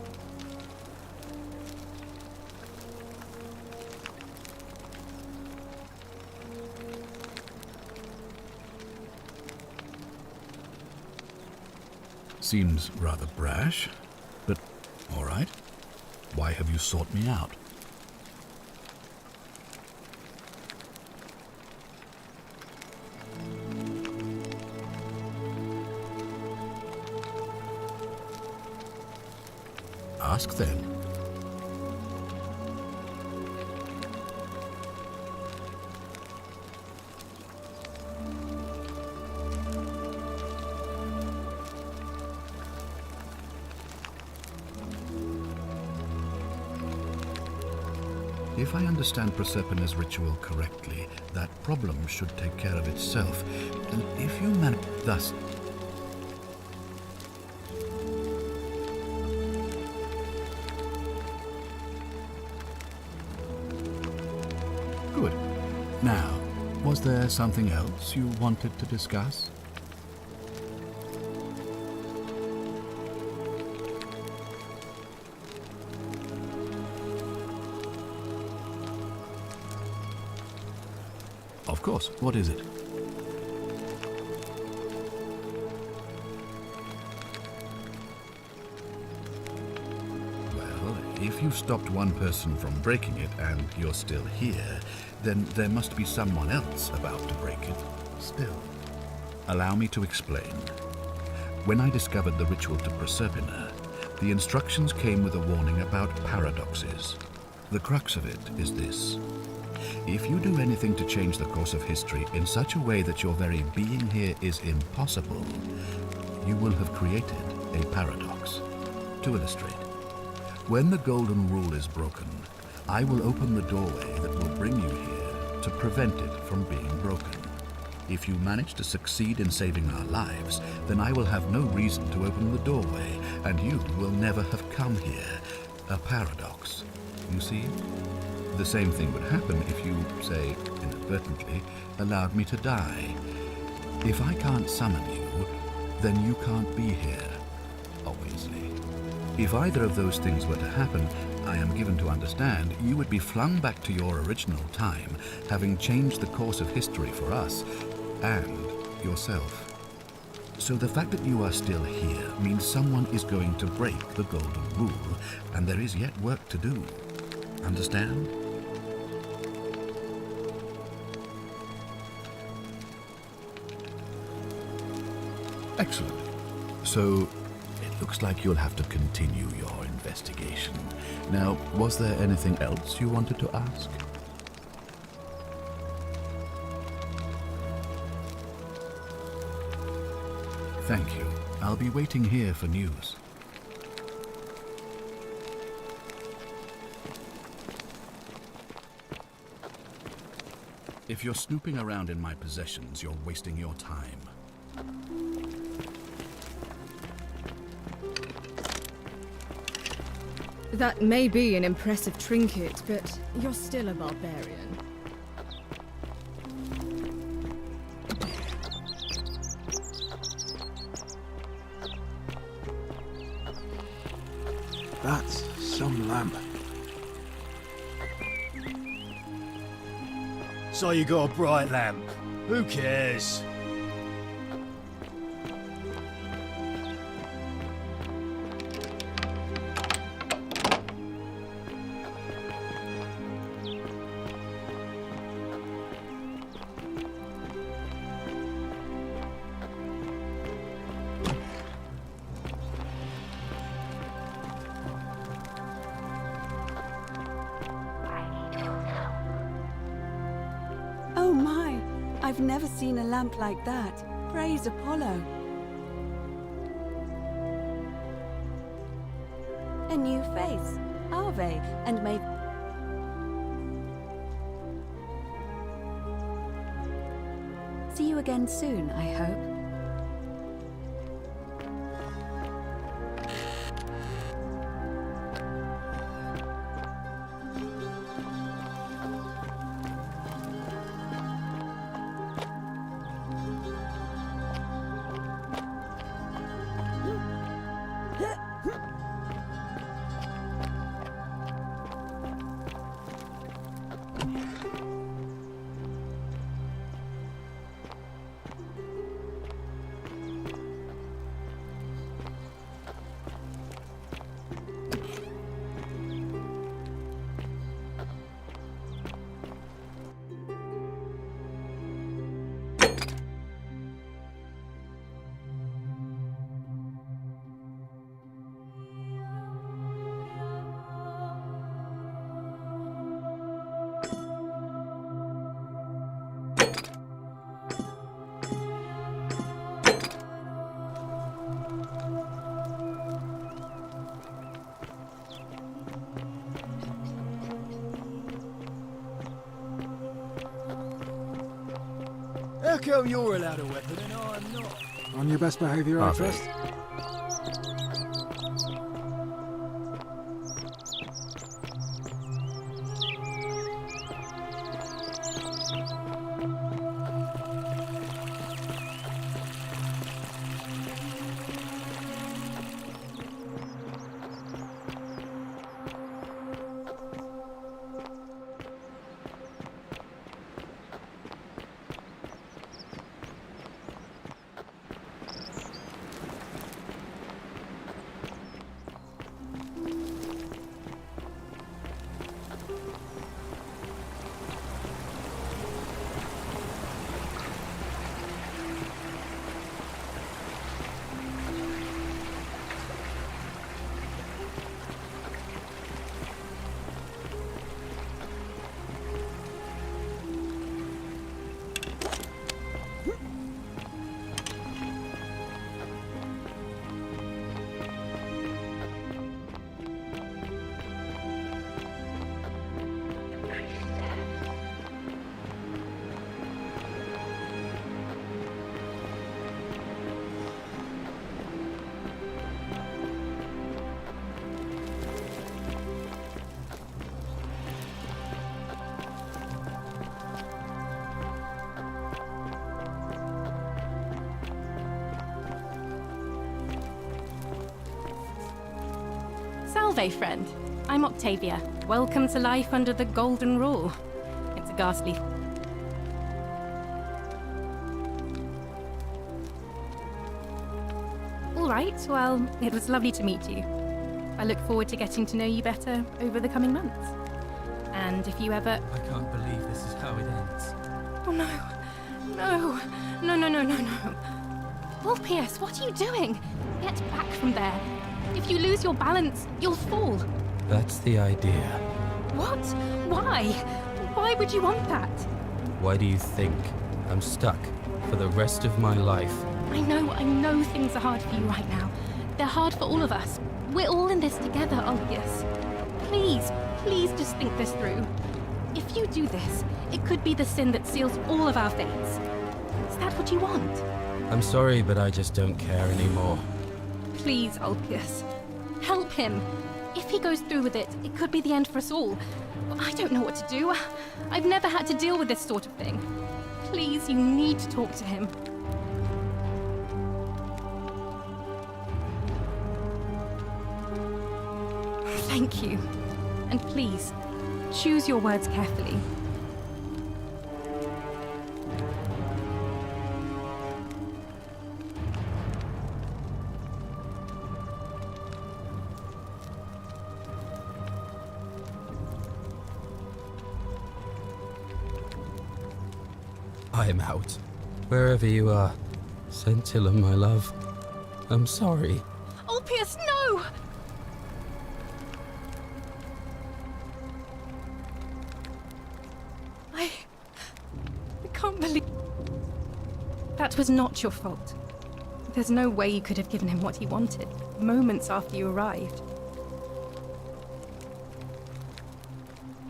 Seems rather brash, but all right. Why have you sought me out? Ask then. If I understand Proserpina's ritual correctly, that problem should take care of itself. And if you manage thus... Good. Now, was there something else you wanted to discuss? Of course. What is it? Well, if you stopped one person from breaking it and you're still here, then there must be someone else about to break it still. Allow me to explain. When I discovered the ritual to Proserpina, the instructions came with a warning about paradoxes. The crux of it is this. If you do anything to change the course of history in such a way that your very being here is impossible, you will have created a paradox. To illustrate, when the golden rule is broken, I will open the doorway that will bring you here to prevent it from being broken. If you manage to succeed in saving our lives, then I will have no reason to open the doorway, and you will never have come here. A paradox, you see? The same thing would happen if you, say, inadvertently, allowed me to die. If I can't summon you, then you can't be here, obviously. If either of those things were to happen, I am given to understand you would be flung back to your original time, having changed the course of history for us and yourself. So the fact that you are still here means someone is going to break the golden rule, and there is yet work to do. Understand? Excellent. So, it looks like you'll have to continue your investigation. Now, was there anything else you wanted to ask? Thank you. I'll be waiting here for news. If you're snooping around in my possessions, you're wasting your time. That may be an impressive trinket, but you're still a barbarian. That's some lamp. So you got a bright lamp. Who cares? Oh my! I've never seen a lamp like that. Praise Apollo. A new face. Ave, and may... see you again soon, I hope. How come you're allowed a weapon and I'm not? On your best behaviour, I trust? Salve, friend. I'm Octavia. Welcome to life under the Golden Rule. It's a ghastly... All right, well, it was lovely to meet you. I look forward to getting to know you better over the coming months. And if you ever... I can't believe this is how it ends. Oh no. No. No, no, no, no, no. Ulpius, what are you doing? Get back from there. If you lose your balance, you'll fall. That's the idea. What? Why? Why would you want that? Why do you think I'm stuck for the rest of my life? I know things are hard for you right now. They're hard for all of us. We're all in this together, Ulpius. Please just think this through. If you do this, it could be the sin that seals all of our fates. Is that what you want? I'm sorry, but I just don't care anymore. Please, Ulpius. Help him. If he goes through with it, it could be the end for us all. I don't know what to do. I've never had to deal with this sort of thing. Please, you need to talk to him. Thank you. And please, choose your words carefully. I'm out. Wherever you are. Scintilla, my love. I'm sorry. Ulpius, no! I can't believe... That was not your fault. There's no way you could have given him what he wanted, moments after you arrived.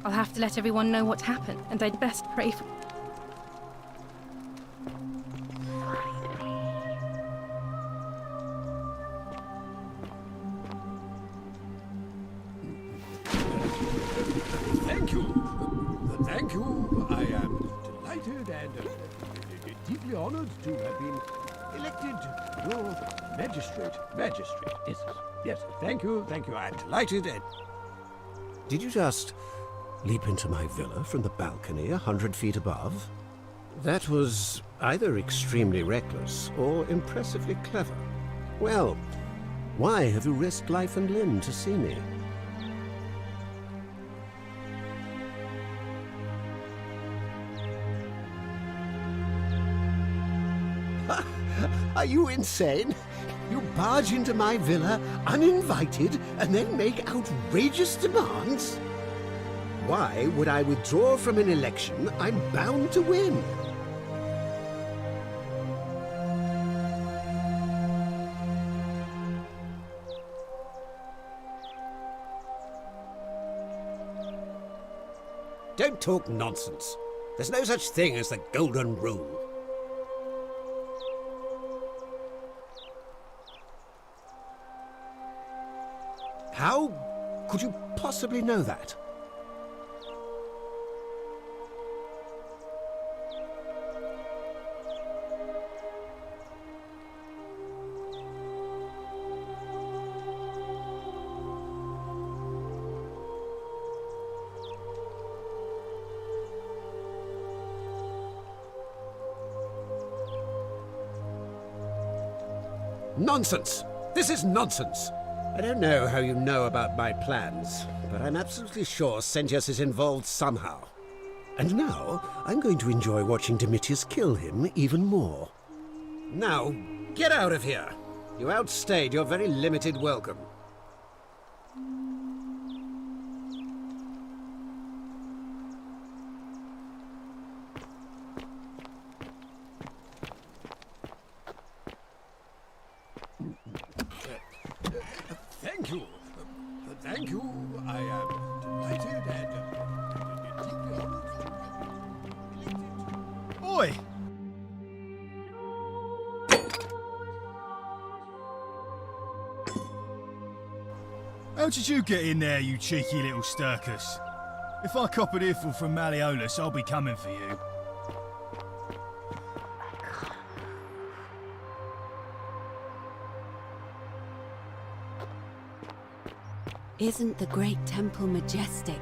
I'll have to let everyone know what happened, and I'd best pray for... and deeply honored to have been elected your magistrate. Magistrate, yes, yes. Thank you, thank you. I'm delighted and... Did you just leap into my villa from the balcony 100 feet above? That was either extremely reckless or impressively clever. Well, why have you risked life and limb to see me? Are you insane? You barge into my villa uninvited and then make outrageous demands? Why would I withdraw from an election I'm bound to win? Don't talk nonsense. There's no such thing as the golden rule. How could you possibly know that? Nonsense! This is nonsense! I don't know how you know about my plans, but I'm absolutely sure Sentius is involved somehow. And now, I'm going to enjoy watching Domitius kill him even more. Now, get out of here! You outstayed your very limited welcome. Thank you. Thank you. I am delighted and deeply honored to have been elected. Oi! How did you get in there, you cheeky little Sturkus? If I cop an earful from Malleolus, I'll be coming for you. Isn't the great temple majestic?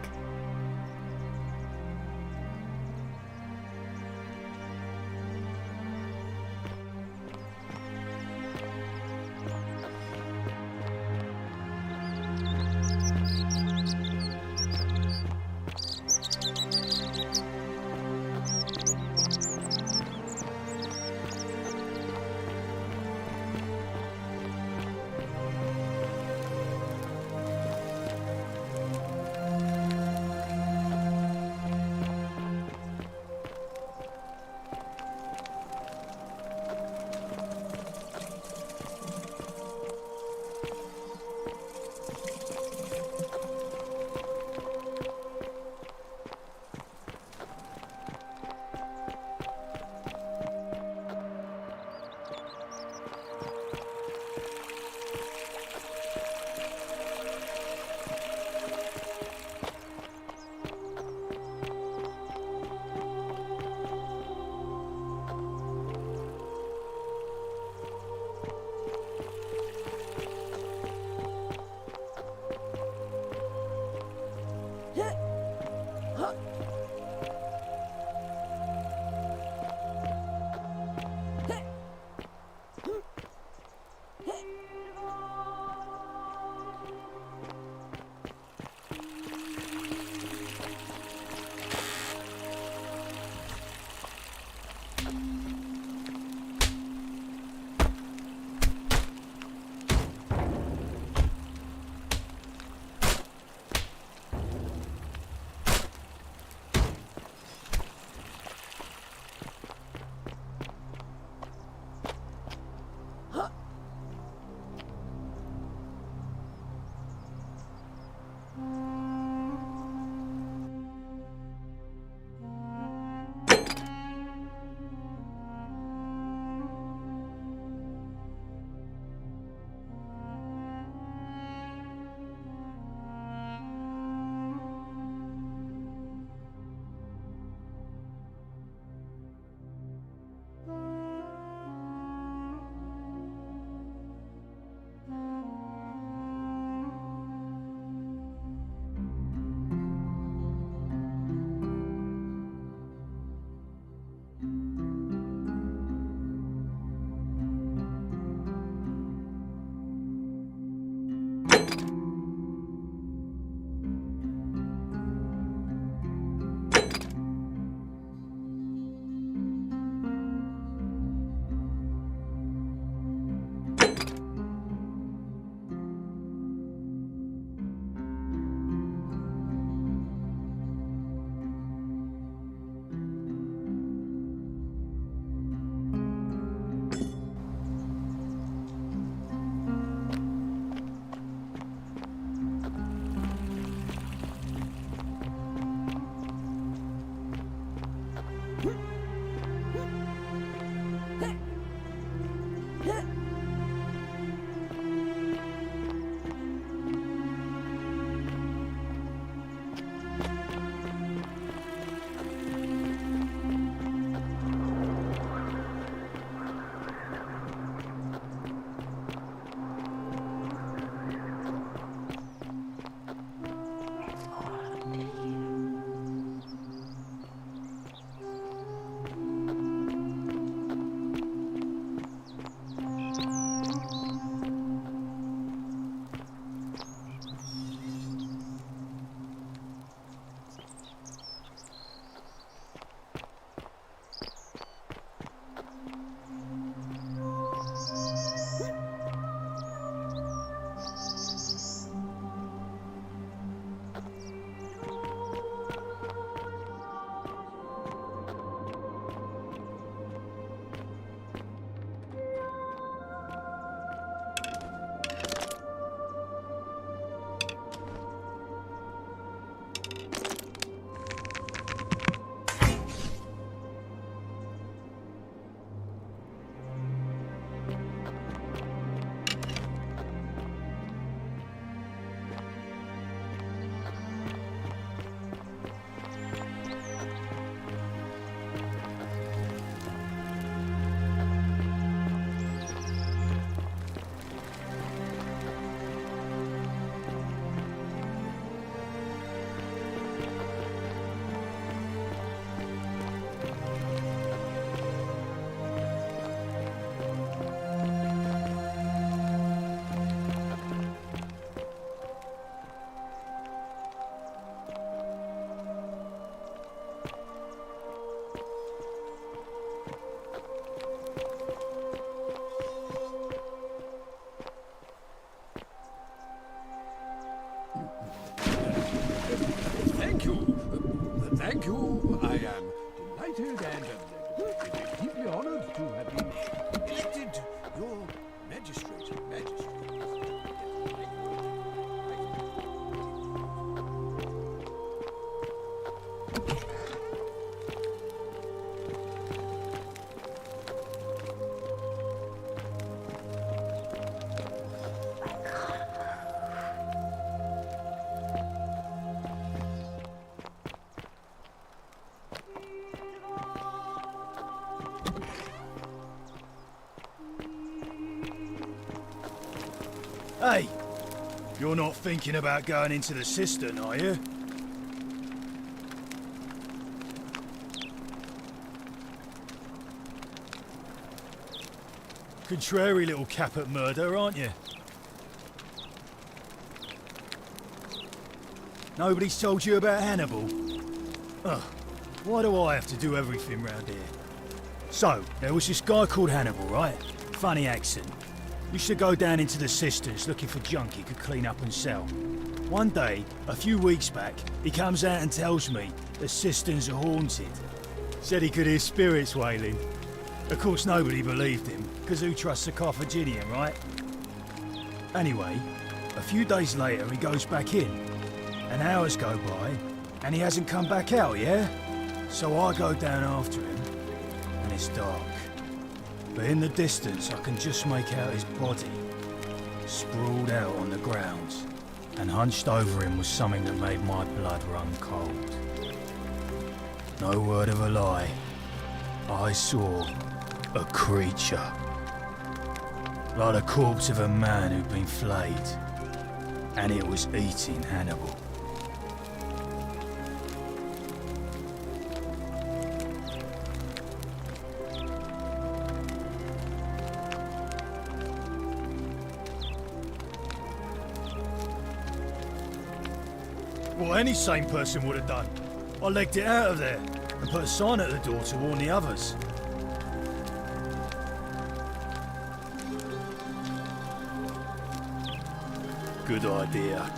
Thank you. I am delighted and deeply honored to have been elected your magistrate. Hey, you're not thinking about going into the cistern, are you? Contrary little cap at murder, aren't you? Nobody's told you about Hannibal? Ugh, why do I have to do everything round here? So, there was this guy called Hannibal, right? Funny accent. Used to go down into the cisterns looking for junk he could clean up and sell. One day, a few weeks back, he comes out and tells me the cisterns are haunted. Said he could hear spirits wailing. Of course nobody believed him, because who trusts a Carthaginian, right? Anyway, a few days later he goes back in, and hours go by, and he hasn't come back out, yeah? So I go down after him, and it's dark. But in the distance, I can just make out his body, sprawled out on the ground, and hunched over him was something that made my blood run cold. No word of a lie, I saw a creature. Like the corpse of a man who'd been flayed, and it was eating Hannibal. What any sane person would have done. I legged it out of there and put a sign at the door to warn the others. Good idea.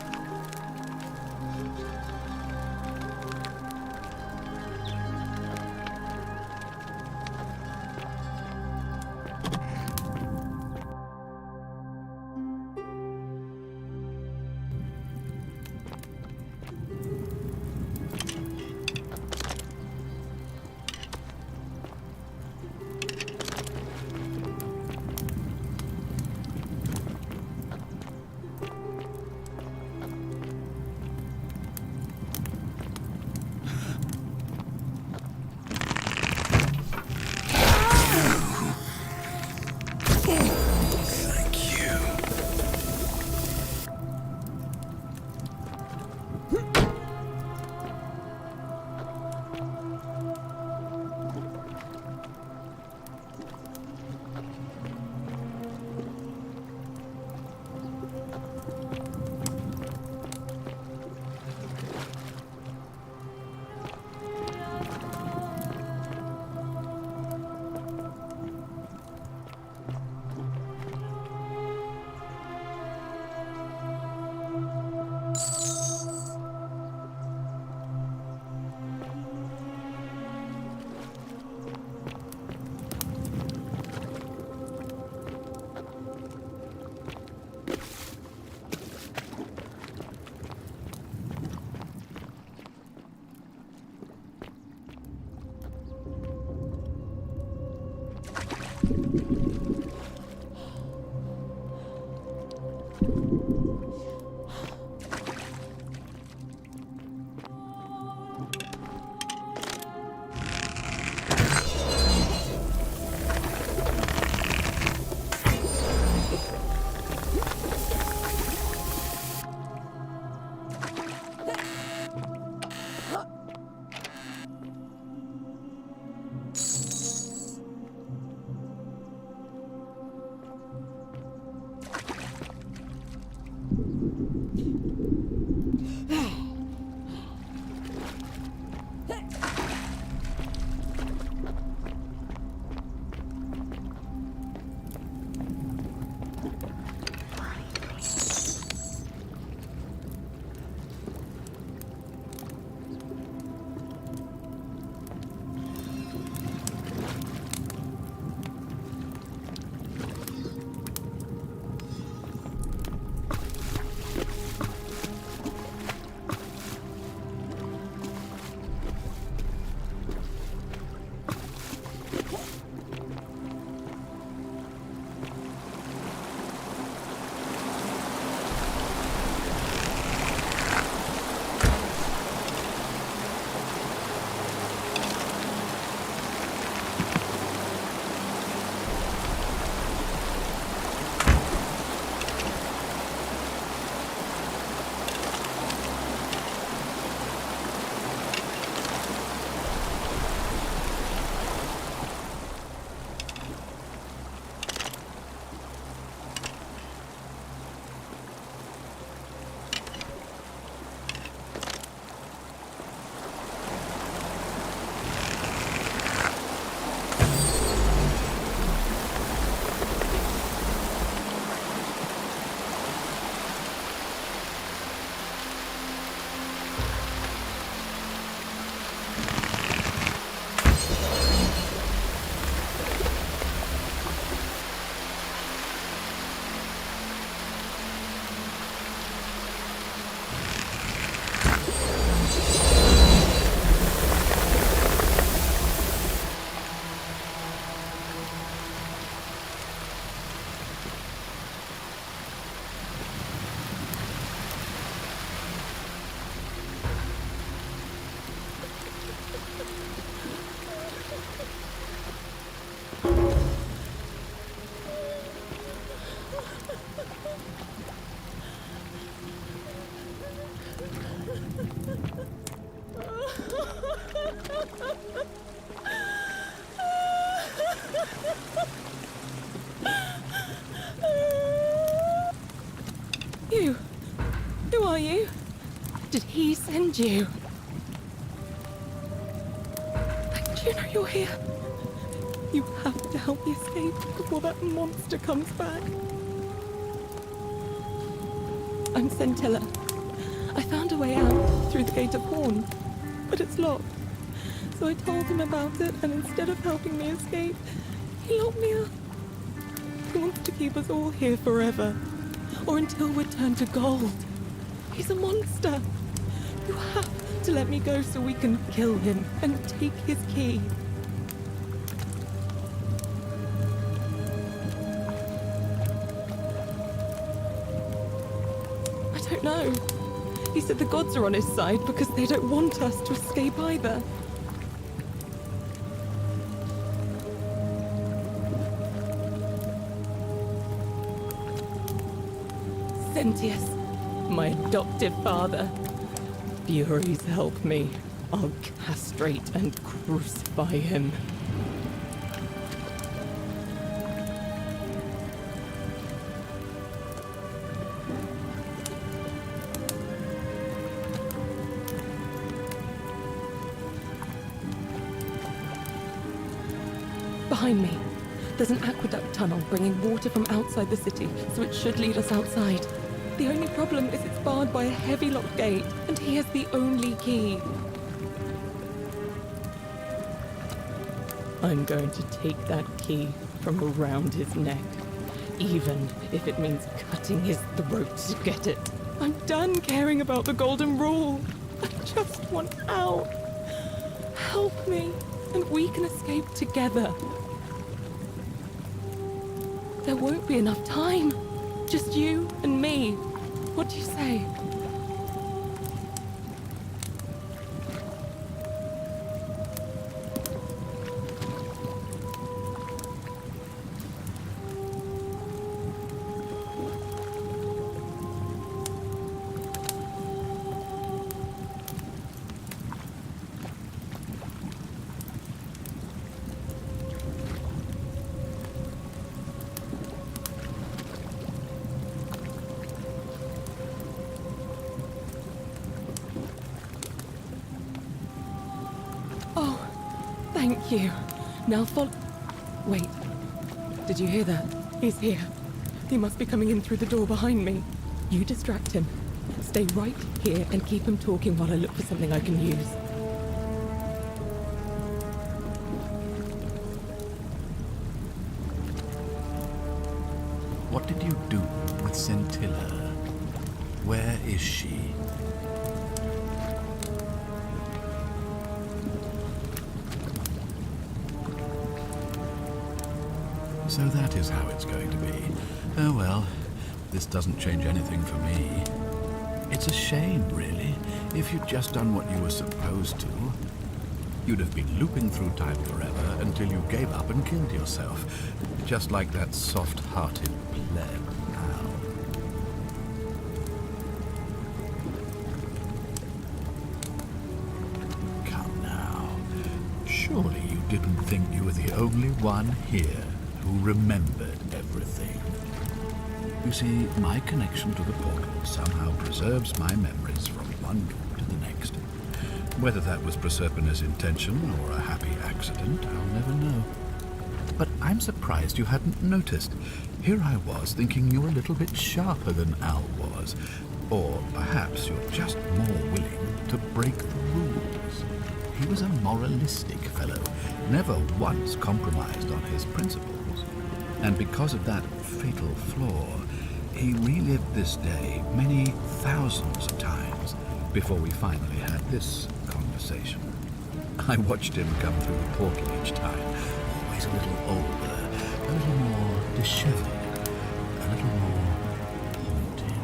You? Who are you? Did he send you? Do you know you're here? You have to help me escape before that monster comes back. I'm Scintilla. I found a way out through the gate of Horn, but it's locked. So I told him about it, and instead of helping me escape, he locked me up. He wants to keep us all here forever, or until we're turned to gold. He's a monster. You have to let me go so we can kill him and take his key. I don't know. He said the gods are on his side because they don't want us to escape either. Sentius, my adoptive father. Furies help me. I'll castrate and crucify him. Behind me, there's an aqueduct tunnel bringing water from outside the city, so it should lead us outside. The only problem is it's barred by a heavy locked gate, and he has the only key. I'm going to take that key from around his neck, even if it means cutting his throat to get it. I'm done caring about the golden rule. I just want out. Help me, and we can escape together. There won't be enough time. Just you and me. What do you say? Thank you. Now follow... Wait. Did you hear that? He's here. He must be coming in through the door behind me. You distract him. Stay right here and keep him talking while I look for something I can use. What did you do with Scintilla? Where is she? So that is how it's going to be. Oh well, this doesn't change anything for me. It's a shame, really. If you'd just done what you were supposed to, you'd have been looping through time forever until you gave up and killed yourself. Just like that soft-hearted pleb, Al. Come now. Surely you didn't think you were the only one here who remembered everything. You see, my connection to the portal somehow preserves my memories from one door to the next. Whether that was Proserpina's intention or a happy accident, I'll never know. But I'm surprised you hadn't noticed. Here I was thinking you were a little bit sharper than Al was. Or perhaps you're just more willing to break the rules. He was a moralistic fellow, never once compromised on his principles. And because of that fatal flaw, he relived this day many thousands of times before we finally had this conversation. I watched him come through the portal each time, always a little older, a little more disheveled, a little more haunting.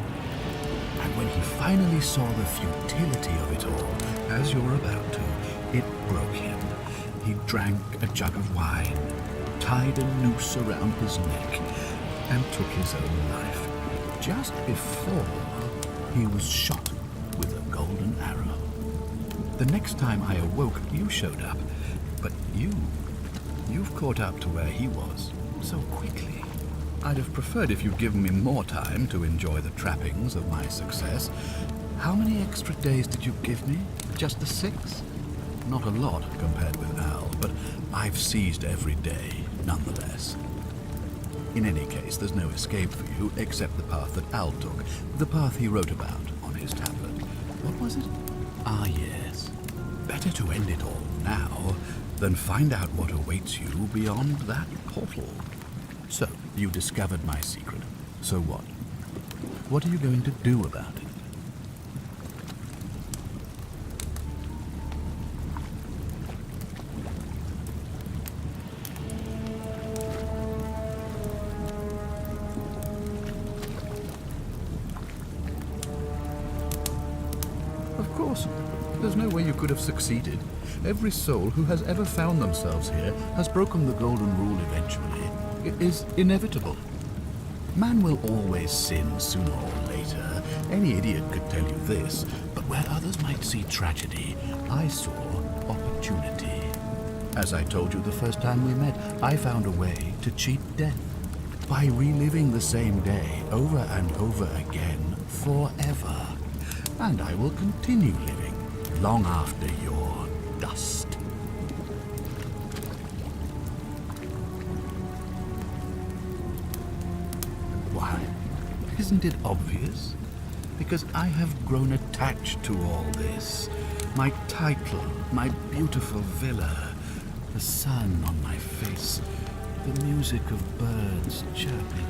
And when he finally saw the futility of it all, as you're about to, it broke him. He drank a jug of wine, tied a noose around his neck, and took his own life, just before he was shot with a golden arrow. The next time I awoke, you showed up, but you've caught up to where he was so quickly. I'd have preferred if you'd given me more time to enjoy the trappings of my success. How many extra days did you give me? Just the 6? Not a lot compared with Al, but I've seized every day, nonetheless. In any case, there's no escape for you except the path that Al took, the path he wrote about on his tablet. What was it? Ah, yes. Better to end it all now than find out what awaits you beyond that portal. So, you discovered my secret. So what? What are you going to do about it? There's no way you could have succeeded. Every soul who has ever found themselves here has broken the golden rule eventually. It is inevitable. Man will always sin sooner or later. Any idiot could tell you this, but where others might see tragedy, I saw opportunity. As I told you the first time we met, I found a way to cheat death by reliving the same day over and over again forever. And I will continue living long after your dust. Why? Isn't it obvious? Because I have grown attached to all this. My title, my beautiful villa, the sun on my face, the music of birds chirping.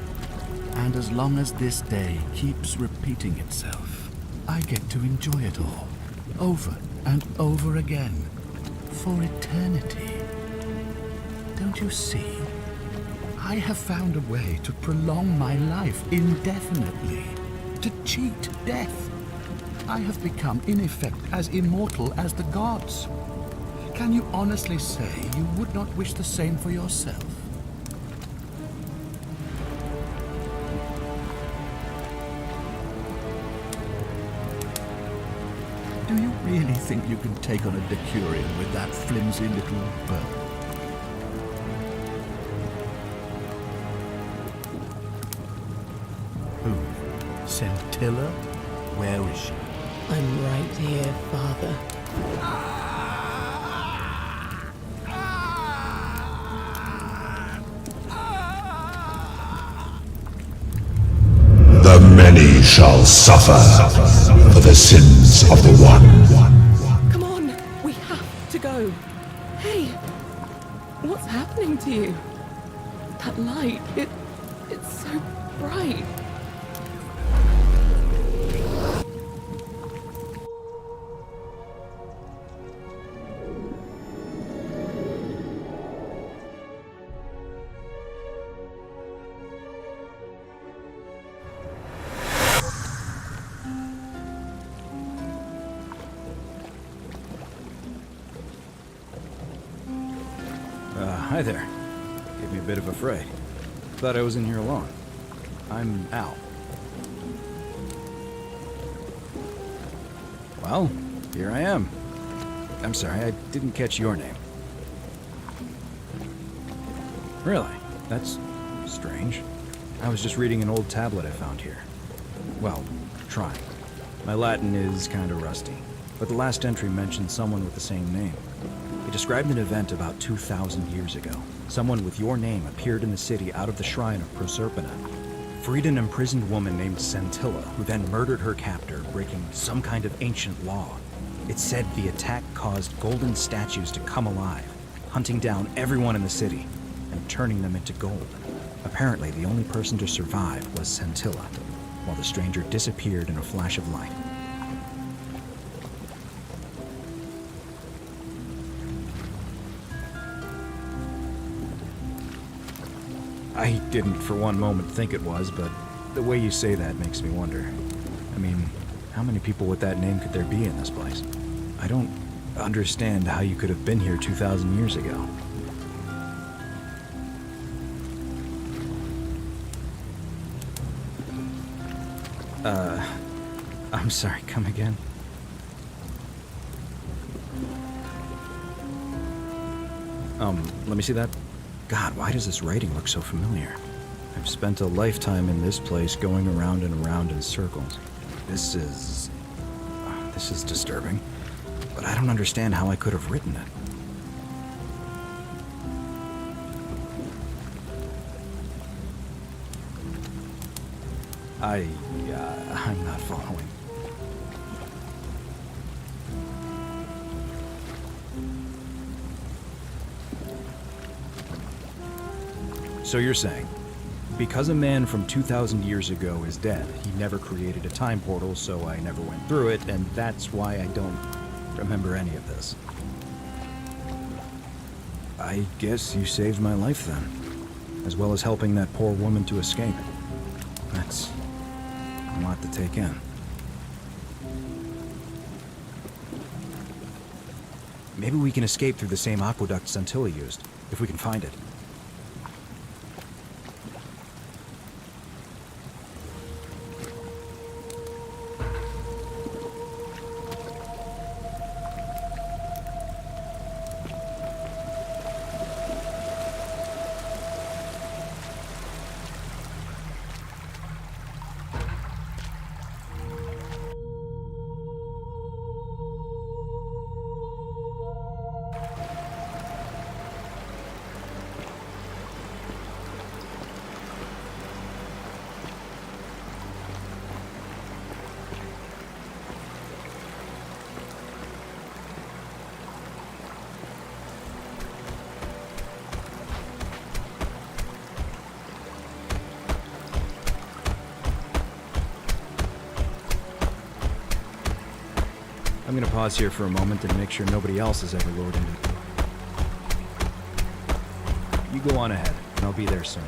And as long as this day keeps repeating itself, I get to enjoy it all, over and over again, for eternity. Don't you see? I have found a way to prolong my life indefinitely, to cheat death. I have become, in effect, as immortal as the gods. Can you honestly say you would not wish the same for yourself? Do you really think you can take on a Decurion with that flimsy little bird? Who? Scintilla? Where is she? I'm right here, Father. The many shall suffer for the sins of the one. Come on, we have to go. Hey, what's happening to you? That light, it's so bright. Hi there. Gave me a bit of a fright. Thought I was in here alone. I'm Al. Well, here I am. I'm sorry, I didn't catch your name. Really? That's strange. I was just reading an old tablet I found here. Well, trying. My Latin is kind of rusty, but the last entry mentioned someone with the same name. It described an event about 2,000 years ago. Someone with your name appeared in the city out of the shrine of Proserpina, freed an imprisoned woman named Scintilla, who then murdered her captor, breaking some kind of ancient law. It said the attack caused golden statues to come alive, hunting down everyone in the city and turning them into gold. Apparently, the only person to survive was Scintilla, while the stranger disappeared in a flash of light. I didn't for one moment think it was, but the way you say that makes me wonder. I mean, how many people with that name could there be in this place? I don't understand how you could have been here 2,000 years ago. I'm sorry, come again? Let me see that. God, why does this writing look so familiar? I've spent a lifetime in this place going around and around in circles. This is disturbing. But I don't understand how I could have written it. I'm not following. So you're saying, because a man from 2,000 years ago is dead, he never created a time portal, so I never went through it, and that's why I don't remember any of this. I guess you saved my life then, as well as helping that poor woman to escape. That's a lot to take in. Maybe we can escape through the same aqueduct Scintilla used, if we can find it. I'm gonna pause here for a moment and make sure nobody else has ever lured into... You go on ahead, and I'll be there soon.